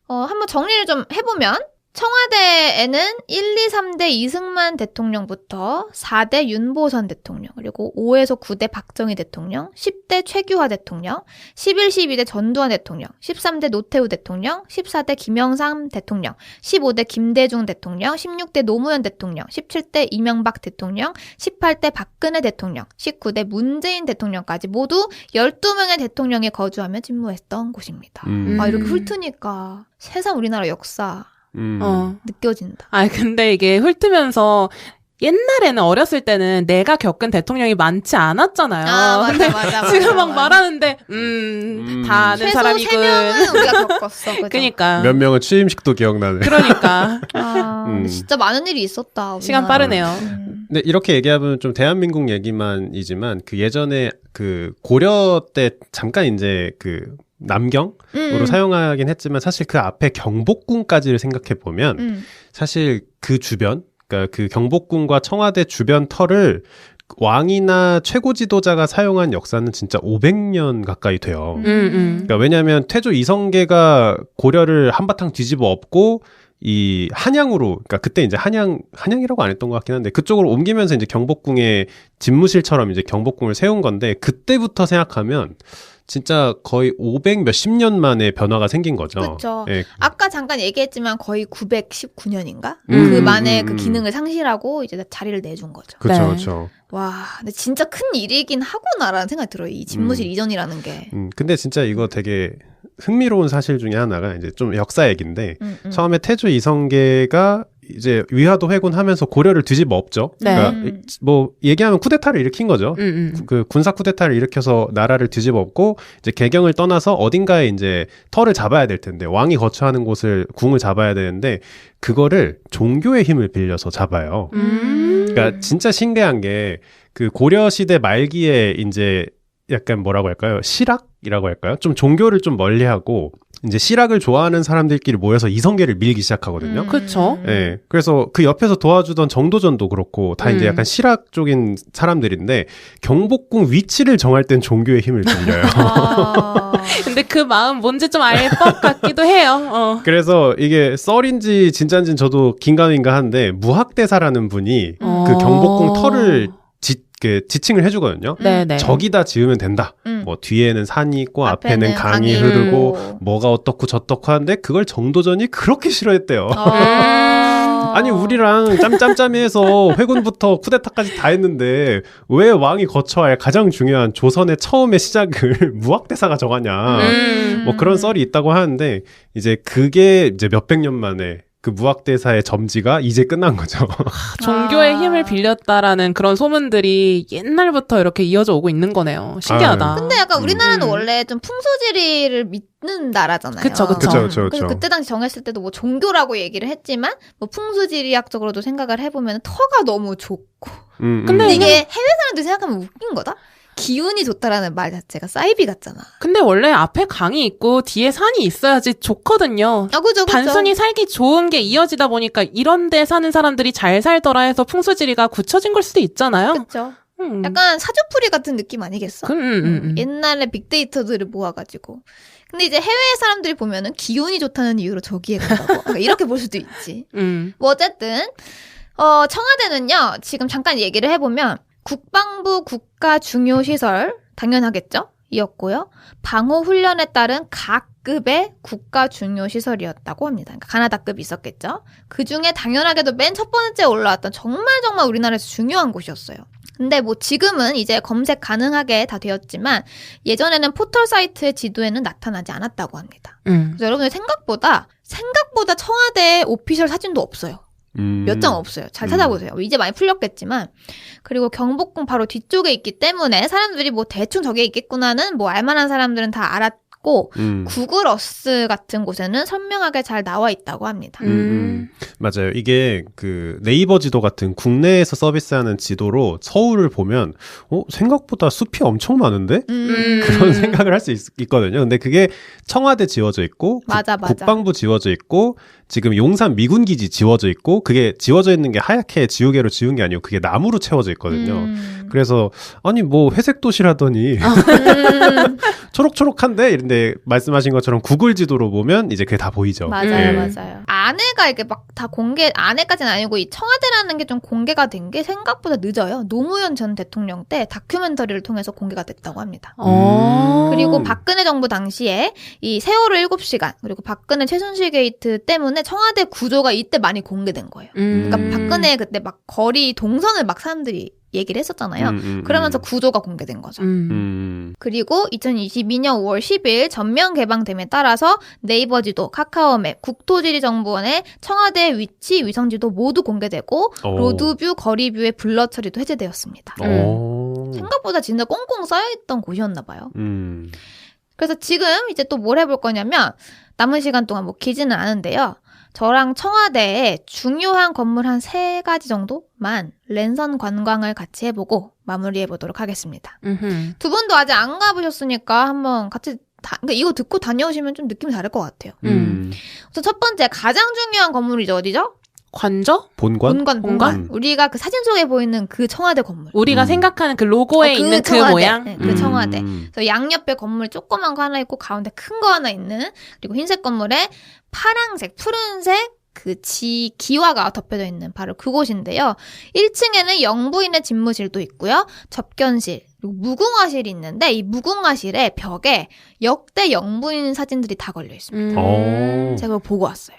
한번 정리를 좀 해보면 청와대에는 1, 2, 3대 이승만 대통령부터 4대 윤보선 대통령, 그리고 5에서 9대 박정희 대통령, 10대 최규하 대통령, 11, 12대 전두환 대통령, 13대 노태우 대통령, 14대 김영삼 대통령, 15대 김대중 대통령, 16대 노무현 대통령, 17대 이명박 대통령, 18대 박근혜 대통령, 19대 문재인 대통령까지 모두 12명의 대통령이 거주하며 집무했던 곳입니다. 이렇게 훑으니까 세상 우리나라 역사 느껴진다. 근데 이게 훑으면서 옛날에는 어렸을 때는 내가 겪은 대통령이 많지 않았잖아요. 맞아. 지금 막 말하는데 다 아는 최소 사람이군. 3명은 우리가 겪었어. 그죠? 그러니까. 몇 명은 취임식도 기억나네. 그러니까. 근데 진짜 많은 일이 있었다. 우리나라. 시간 빠르네요. 근데 이렇게 얘기하면 좀 대한민국 얘기만이지만 그 예전에 그 고려 때 잠깐 이제 그 남경으로 사용하긴 했지만 사실 그 앞에 경복궁까지를 생각해 보면 사실 그 주변 그러니까 그 경복궁과 청와대 주변 터를 왕이나 최고 지도자가 사용한 역사는 진짜 500년 가까이 돼요. 그러니까 왜냐하면 태조 이성계가 고려를 한바탕 뒤집어 엎고 이 한양으로, 그러니까 그때 이제 한양이라고 안 했던 것 같긴 한데 그쪽으로 옮기면서 이제 경복궁의 집무실처럼 이제 경복궁을 세운 건데 그때부터 생각하면 진짜 거의 500 몇십 년 만에 변화가 생긴 거죠. 그렇죠. 예. 아까 잠깐 얘기했지만 거의 919년인가? 그 만에 그 기능을 상실하고 이제 자리를 내준 거죠. 그렇죠, 네. 그렇죠. 와, 근데 진짜 큰 일이긴 하구나라는 생각이 들어요. 이 집무실 이전이라는 게. 근데 진짜 이거 되게 흥미로운 사실 중에 하나가 이제 좀 역사 얘기인데 처음에 태조 이성계가 이제 위화도 회군하면서 고려를 뒤집어 엎죠. 네. 그러니까 뭐 얘기하면 쿠데타를 일으킨 거죠. 그 군사 쿠데타를 일으켜서 나라를 뒤집어 엎고 이제 개경을 떠나서 어딘가에 이제 터를 잡아야 될 텐데 왕이 거처하는 곳을 궁을 잡아야 되는데 그거를 종교의 힘을 빌려서 잡아요. 그러니까 진짜 신기한 게 그 고려 시대 말기에 이제 약간 뭐라고 할까요? 실학이라고 할까요? 좀 종교를 좀 멀리하고 이제 실학을 좋아하는 사람들끼리 모여서 이성계를 밀기 시작하거든요. 그렇죠. 네, 그래서 그 옆에서 도와주던 정도전도 그렇고 다 이제 약간 실학 쪽인 사람들인데 경복궁 위치를 정할 땐 종교의 힘을 빌려요. 근데 그 마음 뭔지 좀 알 것 같기도 해요. 그래서 이게 썰인지 진짜인지는 저도 긴가민가한데 무학대사라는 분이 그 경복궁 터를 지칭을 해주거든요. 네네. 저기다 지으면 된다. 뭐 뒤에는 산이 있고 앞에는 강이 흐르고 뭐가 어떻고 저떻고 하는데 그걸 정도전이 그렇게 싫어했대요. 아니 우리랑 짬짬짬이해서 회군부터 쿠데타까지 다 했는데 왜 왕이 거쳐야 할 가장 중요한 조선의 처음의 시작을 무학대사가 정하냐. 뭐 그런 썰이 있다고 하는데 이제 그게 이제 몇백 년 만에 그 무학대사의 점지가 이제 끝난 거죠. 종교의 힘을 빌렸다라는 그런 소문들이 옛날부터 이렇게 이어져 오고 있는 거네요. 신기하다. 근데 약간 우리나라는 원래 좀 풍수지리를 믿는 나라잖아요. 그쵸. 그래서 그때 당시 정했을 때도 뭐 종교라고 얘기를 했지만 뭐 풍수지리학적으로도 생각을 해보면 터가 너무 좋고. 근데 이게 해외 사람들이 생각하면 웃긴 거다? 기운이 좋다라는 말 자체가 사이비 같잖아. 근데 원래 앞에 강이 있고 뒤에 산이 있어야지 좋거든요. 그죠. 단순히 살기 좋은 게 이어지다 보니까 이런 데 사는 사람들이 잘 살더라 해서 풍수지리가 굳혀진 걸 수도 있잖아요. 그렇죠. 약간 사주풀이 같은 느낌 아니겠어? 옛날에 빅데이터들을 모아가지고. 근데 이제 해외 사람들이 보면은 기운이 좋다는 이유로 저기에 간다고. 그러니까 이렇게 볼 수도 있지. 뭐 어쨌든 청와대는요. 지금 잠깐 얘기를 해보면 국방부 국가중요시설 당연하겠죠? 이었고요. 방호훈련에 따른 각급의 국가중요시설이었다고 합니다. 그러니까 가나다급이 있었겠죠? 그중에 당연하게도 맨 첫 번째 올라왔던 정말 우리나라에서 중요한 곳이었어요. 근데 뭐 지금은 이제 검색 가능하게 다 되었지만 예전에는 포털 사이트의 지도에는 나타나지 않았다고 합니다. 그래서 여러분들 생각보다 청와대에 오피셜 사진도 없어요. 몇 장 없어요. 잘 찾아보세요. 이제 많이 풀렸겠지만. 그리고 경복궁 바로 뒤쪽에 있기 때문에 사람들이 뭐 대충 저게 있겠구나는 뭐 알만한 사람들은 다 알았고 구글 어스 같은 곳에는 선명하게 잘 나와 있다고 합니다. 맞아요. 이게 그 네이버 지도 같은 국내에서 서비스하는 지도로 서울을 보면 생각보다 숲이 엄청 많은데? 그런 생각을 할 수 있거든요. 근데 그게 청와대 지워져 있고 맞아. 국방부 지워져 있고 지금 용산 미군기지 지워져 있고 그게 지워져 있는 게 하얗게 지우개로 지운 게 아니고 그게 나무로 채워져 있거든요. 그래서 아니 뭐 회색 도시라더니 초록초록한데 이런데 말씀하신 것처럼 구글 지도로 보면 이제 그게 다 보이죠. 맞아요. 안에가 이게 막 다 안에까지는 아니고 이 청와대라는 게 좀 공개가 된 게 생각보다 늦어요. 노무현 전 대통령 때 다큐멘터리를 통해서 공개가 됐다고 합니다. 그리고 박근혜 정부 당시에 이 세월호 7시간 그리고 박근혜 최순실 게이트 때문에 청와대 구조가 이때 많이 공개된 거예요. 그러니까 박근혜 그때 막 거리 동선을 막 사람들이 얘기를 했었잖아요. 그러면서 구조가 공개된 거죠. 그리고 2022년 5월 10일 전면 개방됨에 따라서 네이버 지도, 카카오맵, 국토지리정보원의 청와대 위치, 위성지도 모두 공개되고 로드뷰, 거리뷰의 블러 처리도 해제되었습니다. 생각보다 진짜 꽁꽁 쌓여있던 곳이었나 봐요. 그래서 지금 이제 또 뭘 해볼 거냐면 남은 시간 동안 뭐 기지는 않은데요. 저랑 청와대에 중요한 건물 한 3가지 정도만 랜선 관광을 같이 해보고 마무리해보도록 하겠습니다. 두 분도 아직 안 가보셨으니까 한번 같이 그러니까 이거 듣고 다녀오시면 좀 느낌이 다를 것 같아요. 우선 첫 번째 가장 중요한 건물이죠. 어디죠? 관저? 본관? 우리가 그 사진 속에 보이는 그 청와대 건물. 우리가 생각하는 그 로고에 있는 그 모양? 네, 그 청와대. 그래서 양옆에 건물 조그만 거 하나 있고 가운데 큰 거 하나 있는 그리고 흰색 건물에 파랑색, 푸른색 기와가 덮여져 있는 바로 그곳인데요. 1층에는 영부인의 집무실도 있고요. 접견실, 그리고 무궁화실이 있는데 이 무궁화실의 벽에 역대 영부인 사진들이 다 걸려 있습니다. 제가 그걸 보고 왔어요.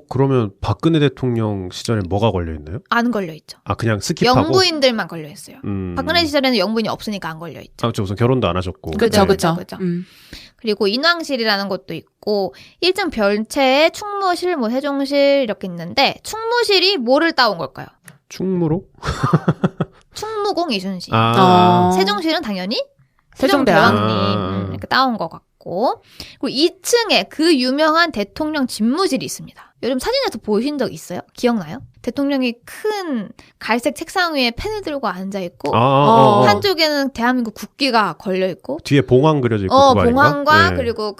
그러면 박근혜 대통령 시절에 뭐가 걸려있나요? 안 걸려있죠. 그냥 스킵하고? 영부인들만 걸려있어요. 박근혜 시절에는 영부인이 없으니까 안 걸려있죠. 우선 결혼도 안 하셨고. 그렇죠. 그리고 인왕실이라는 것도 있고 1층 별채에 충무실, 세종실 이렇게 있는데 충무실이 뭐를 따온 걸까요? 충무로? 충무공 이순신. 세종실은 당연히 세종대왕님 이렇게 따온 것 같고 그리고 2층에 그 유명한 대통령 집무실이 있습니다. 요즘 사진에서 보신 적 있어요? 기억나요? 대통령이 큰 갈색 책상 위에 펜을 들고 앉아있고 한쪽에는 대한민국 국기가 걸려있고 뒤에 봉황 그려져 있고 봉황과 네. 그리고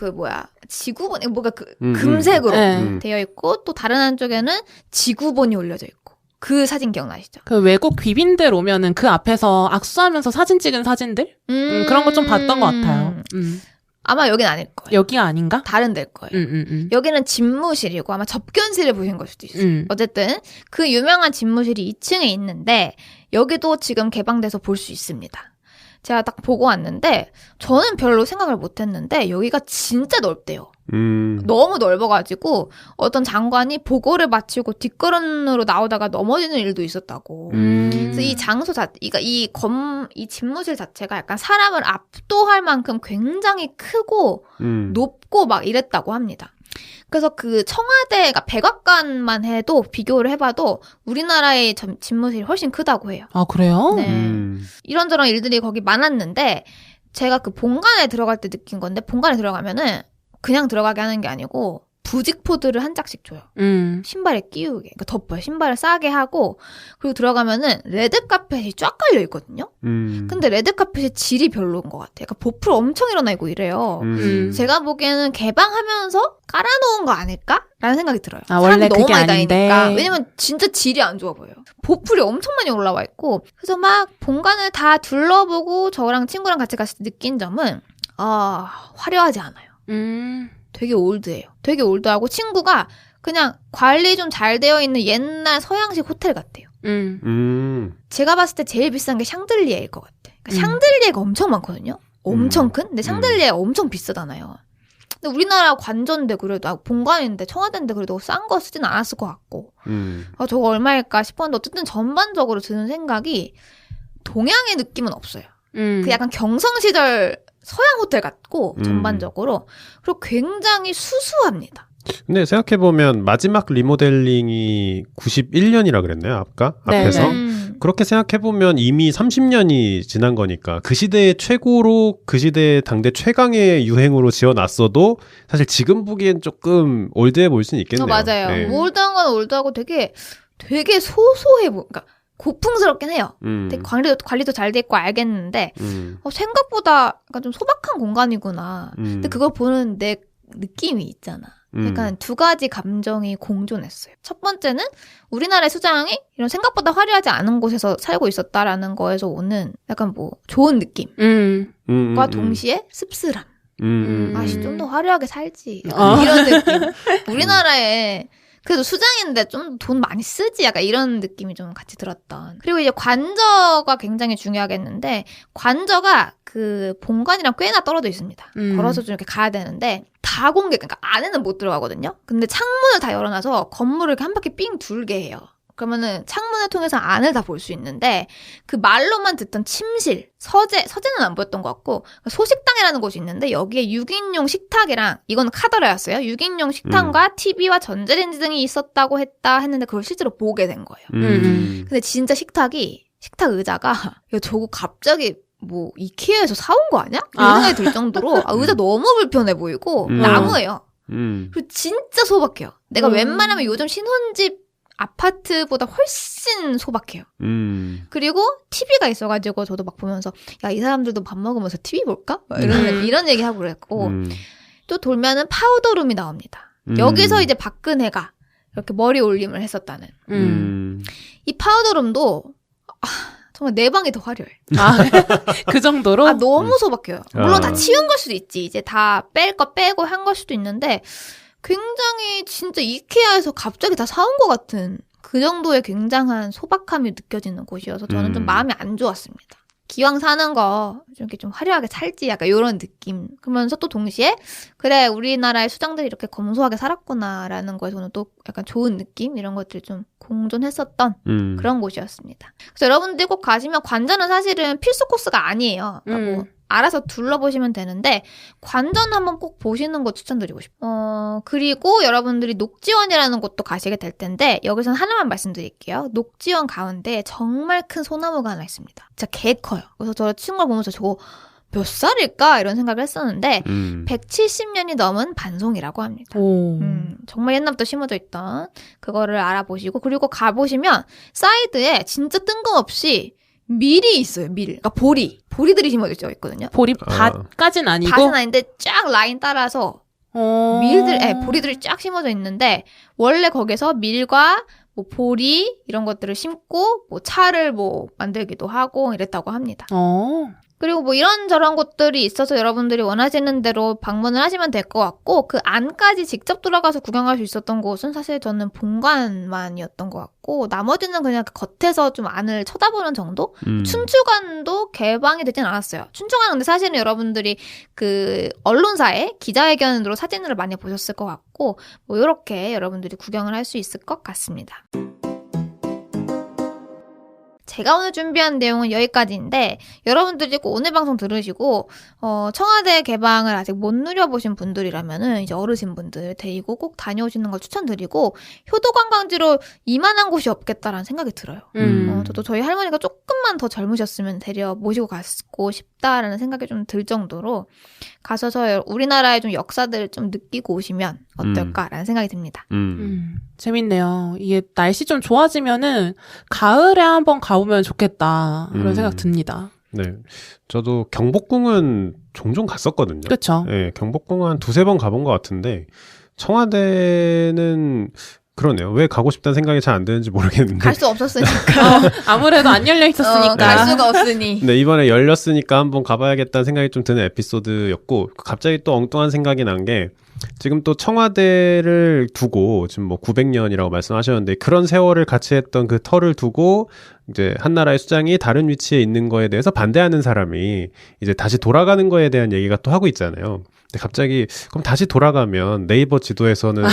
지구본 뭐가 금색으로 되어 있고 또 다른 한쪽에는 지구본이 올려져 있고 그 사진 기억나시죠? 그 외국 귀빈들 오면은 그 앞에서 악수하면서 사진 찍은 사진들? 그런 거 좀 봤던 것 같아요. 아마 여긴 아닐 거예요. 여기가 아닌가? 다른 데일 거예요. 여기는 집무실이고 아마 접견실을 보신 걸 수도 있어요. 어쨌든 그 유명한 집무실이 2층에 있는데 여기도 지금 개방돼서 볼 수 있습니다. 제가 딱 보고 왔는데 저는 별로 생각을 못 했는데 여기가 진짜 넓대요. 너무 넓어가지고 어떤 장관이 보고를 마치고 뒷걸음으로 나오다가 넘어지는 일도 있었다고. 그래서 이 장소 이 집무실 자체가 약간 사람을 압도할 만큼 굉장히 크고 높고 막 이랬다고 합니다. 그래서 그 청와대가 백악관만 해도 비교를 해봐도 우리나라의 집무실이 훨씬 크다고 해요. 아, 그래요? 네. 이런저런 일들이 거기 많았는데 제가 그 본관에 들어갈 때 느낀 건데 본관에 들어가면은 그냥 들어가게 하는 게 아니고 부직포들을 한 짝씩 줘요. 신발에 끼우게. 그러니까 덮어요. 신발을 싸게 하고 그리고 들어가면은 레드카펫이 쫙 깔려 있거든요. 근데 레드카펫의 질이 별로인 것 같아요. 그러니까 보풀 엄청 일어나고 이래요. 제가 보기에는 개방하면서 깔아놓은 거 아닐까? 라는 생각이 들어요. 원래 너무 그게 많이 아닌데. 다니니까. 왜냐면 진짜 질이 안 좋아 보여요. 보풀이 엄청 많이 올라와 있고 그래서 막 본관을 다 둘러보고 저랑 친구랑 같이 갔을 때 느낀 점은 화려하지 않아요. 되게 올드해요. 되게 올드하고 친구가 그냥 관리 좀 잘 되어 있는 옛날 서양식 호텔 같아요. 제가 봤을 때 제일 비싼 게 샹들리에일 것 같아. 그러니까 샹들리에가 엄청 많거든요. 엄청 큰? 근데 샹들리에 엄청 비싸잖아요. 근데 우리나라 관전인데 그래도 본관인데 청와대인데 그래도 싼 거 쓰진 않았을 것 같고 저거 얼마일까 싶었는데 어쨌든 전반적으로 드는 생각이 동양의 느낌은 없어요. 그 약간 경성시절 서양 호텔 같고 전반적으로 그리고 굉장히 수수합니다. 근데 생각해보면 마지막 리모델링이 91년이라 그랬나요? 앞에서? 그렇게 생각해보면 이미 30년이 지난 거니까 그 시대의 최고로 그 시대의 당대 최강의 유행으로 지어놨어도 사실 지금 보기엔 조금 올드해 보일 수는 있겠네요. 맞아요. 네. 올드한 건 올드하고 되게 소소해 그러니까 고풍스럽긴 해요. 되게 관리도 잘 돼 있고 알겠는데 생각보다 약간 좀 소박한 공간이구나. 근데 그걸 보는 내 느낌이 있잖아. 약간 두 가지 감정이 공존했어요. 첫 번째는 우리나라의 수장이 이런 생각보다 화려하지 않은 곳에서 살고 있었다라는 거에서 오는 약간 좋은 느낌과 동시에 씁쓸함. 좀 더 화려하게 살지. 이런 느낌. 우리나라에 그래도 수장인데 좀 돈 많이 쓰지 약간 이런 느낌이 좀 같이 들었던. 그리고 이제 관저가 굉장히 중요하겠는데 관저가 그 본관이랑 꽤나 떨어져 있습니다. 걸어서 좀 이렇게 가야 되는데 다 그러니까 안에는 못 들어가거든요. 근데 창문을 다 열어놔서 건물을 이렇게 한 바퀴 삥 돌게 해요. 그러면은 창문을 통해서 안을 다 볼 수 있는데 그 말로만 듣던 침실, 서재는 안 보였던 것 같고 소식당이라는 곳이 있는데 여기에 6인용 식탁이랑 이건 카더라였어요. 6인용 식탁과 TV와 전자레인지 등이 있었다고 했는데 그걸 실제로 보게 된 거예요. 근데 진짜 식탁 의자가 야 저거 갑자기 이케아에서 사온 거 아니야? 이런 생각이 들 정도로 의자 너무 불편해 보이고 나무예요. 그리고 진짜 소박해요. 내가 웬만하면 요즘 신혼집 아파트보다 훨씬 소박해요. 그리고 TV가 있어가지고 저도 막 보면서 야, 이 사람들도 밥 먹으면서 TV 볼까? 이런 얘기하고 그랬고 또 돌면은 파우더룸이 나옵니다. 여기서 이제 박근혜가 이렇게 머리 올림을 했었다는 이 파우더룸도 정말 내 방이 더 화려해. 그 정도로? 너무 소박해요. 물론 다 치운 걸 수도 있지. 이제 다 뺄 거 빼고 한 걸 수도 있는데 굉장히 진짜 이케아에서 갑자기 다 사온 것 같은 그 정도의 굉장한 소박함이 느껴지는 곳이어서 저는 좀 마음이 안 좋았습니다. 기왕 사는 거 이렇게 좀 화려하게 살지 약간 이런 느낌. 그러면서 또 동시에 그래 우리나라의 수장들이 이렇게 검소하게 살았구나라는 거에서는 또 약간 좋은 느낌 이런 것들이 좀 공존했었던 그런 곳이었습니다. 그래서 여러분들이 꼭 가시면 관전은 사실은 필수 코스가 아니에요. 그러니까 뭐 알아서 둘러보시면 되는데 관전 한번 꼭 보시는 거 추천드리고 싶어요. 그리고 여러분들이 녹지원이라는 곳도 가시게 될 텐데 여기서는 하나만 말씀드릴게요. 녹지원 가운데 정말 큰 소나무가 하나 있습니다. 진짜 개 커요. 그래서 저 친구를 보면서 저거 몇 살일까? 이런 생각을 했었는데 170년이 넘은 반송이라고 합니다. 정말 옛날부터 심어져 있던 그거를 알아보시고 그리고 가보시면 사이드에 진짜 뜬금없이 밀이 있어요. 밀. 그러니까 보리들이 심어져 있거든요. 밭까진 아니고? 밭은 아닌데 쫙 라인 따라서 보리들이 쫙 심어져 있는데 원래 거기서 밀과 뭐 보리 이런 것들을 심고 뭐 차를 뭐 만들기도 하고 이랬다고 합니다. 그리고 뭐 이런저런 곳들이 있어서 여러분들이 원하시는 대로 방문을 하시면 될 것 같고 그 안까지 직접 들어가서 구경할 수 있었던 곳은 사실 저는 본관만이었던 것 같고 나머지는 그냥 겉에서 좀 안을 쳐다보는 정도? 춘추관도 개방이 되진 않았어요. 춘추관은 근데 사실은 여러분들이 그 언론사의 기자회견으로 사진으로 많이 보셨을 것 같고 뭐 이렇게 여러분들이 구경을 할 수 있을 것 같습니다. 제가 오늘 준비한 내용은 여기까지인데 여러분들이 꼭 오늘 방송 들으시고 청와대 개방을 아직 못 누려보신 분들이라면은 이제 어르신분들 데리고 꼭 다녀오시는 걸 추천드리고 효도관광지로 이만한 곳이 없겠다라는 생각이 들어요. 저도 저희 할머니가 조금만 더 젊으셨으면 데려 모시고 갔고 싶다라는 생각이 좀 들 정도로 가서 우리나라의 좀 역사들을 좀 느끼고 오시면 어떨까라는 생각이 듭니다. 재밌네요. 이게 날씨 좀 좋아지면은 가을에 한번 가보면 좋겠다 그런 생각 듭니다. 네, 저도 경복궁은 종종 갔었거든요. 그렇죠. 네, 경복궁은 한 2-3번 가본 것 같은데 청와대는 그러네요. 왜 가고 싶다는 생각이 잘 안 드는지 모르겠는데. 갈 수 없었으니까. 아무래도 안 열려 있었으니까. 갈 수가 없으니. 네, 이번에 열렸으니까 한번 가봐야겠다는 생각이 좀 드는 에피소드였고 갑자기 또 엉뚱한 생각이 난 게 지금 또 청와대를 두고 지금 뭐 900년이라고 말씀하셨는데 그런 세월을 같이 했던 그 터를 두고 이제 한나라의 수장이 다른 위치에 있는 거에 대해서 반대하는 사람이 이제 다시 돌아가는 거에 대한 얘기가 또 하고 있잖아요. 근데 갑자기 그럼 다시 돌아가면 네이버 지도에서는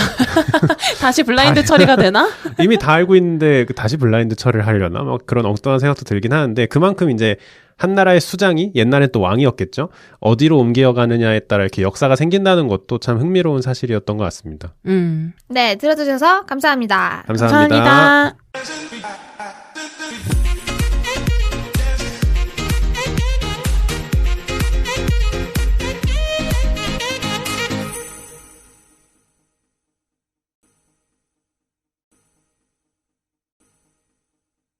다시 블라인드 처리가 되나? 이미 다 알고 있는데 다시 블라인드 처리를 하려나? 막 그런 엉뚱한 생각도 들긴 하는데 그만큼 이제 한나라의 수장이 옛날엔 또 왕이었겠죠. 어디로 옮겨가느냐에 따라 이렇게 역사가 생긴다는 것도 참 흥미로운 사실이었던 것 같습니다. 네, 들어주셔서 감사합니다. 감사합니다. 감사합니다.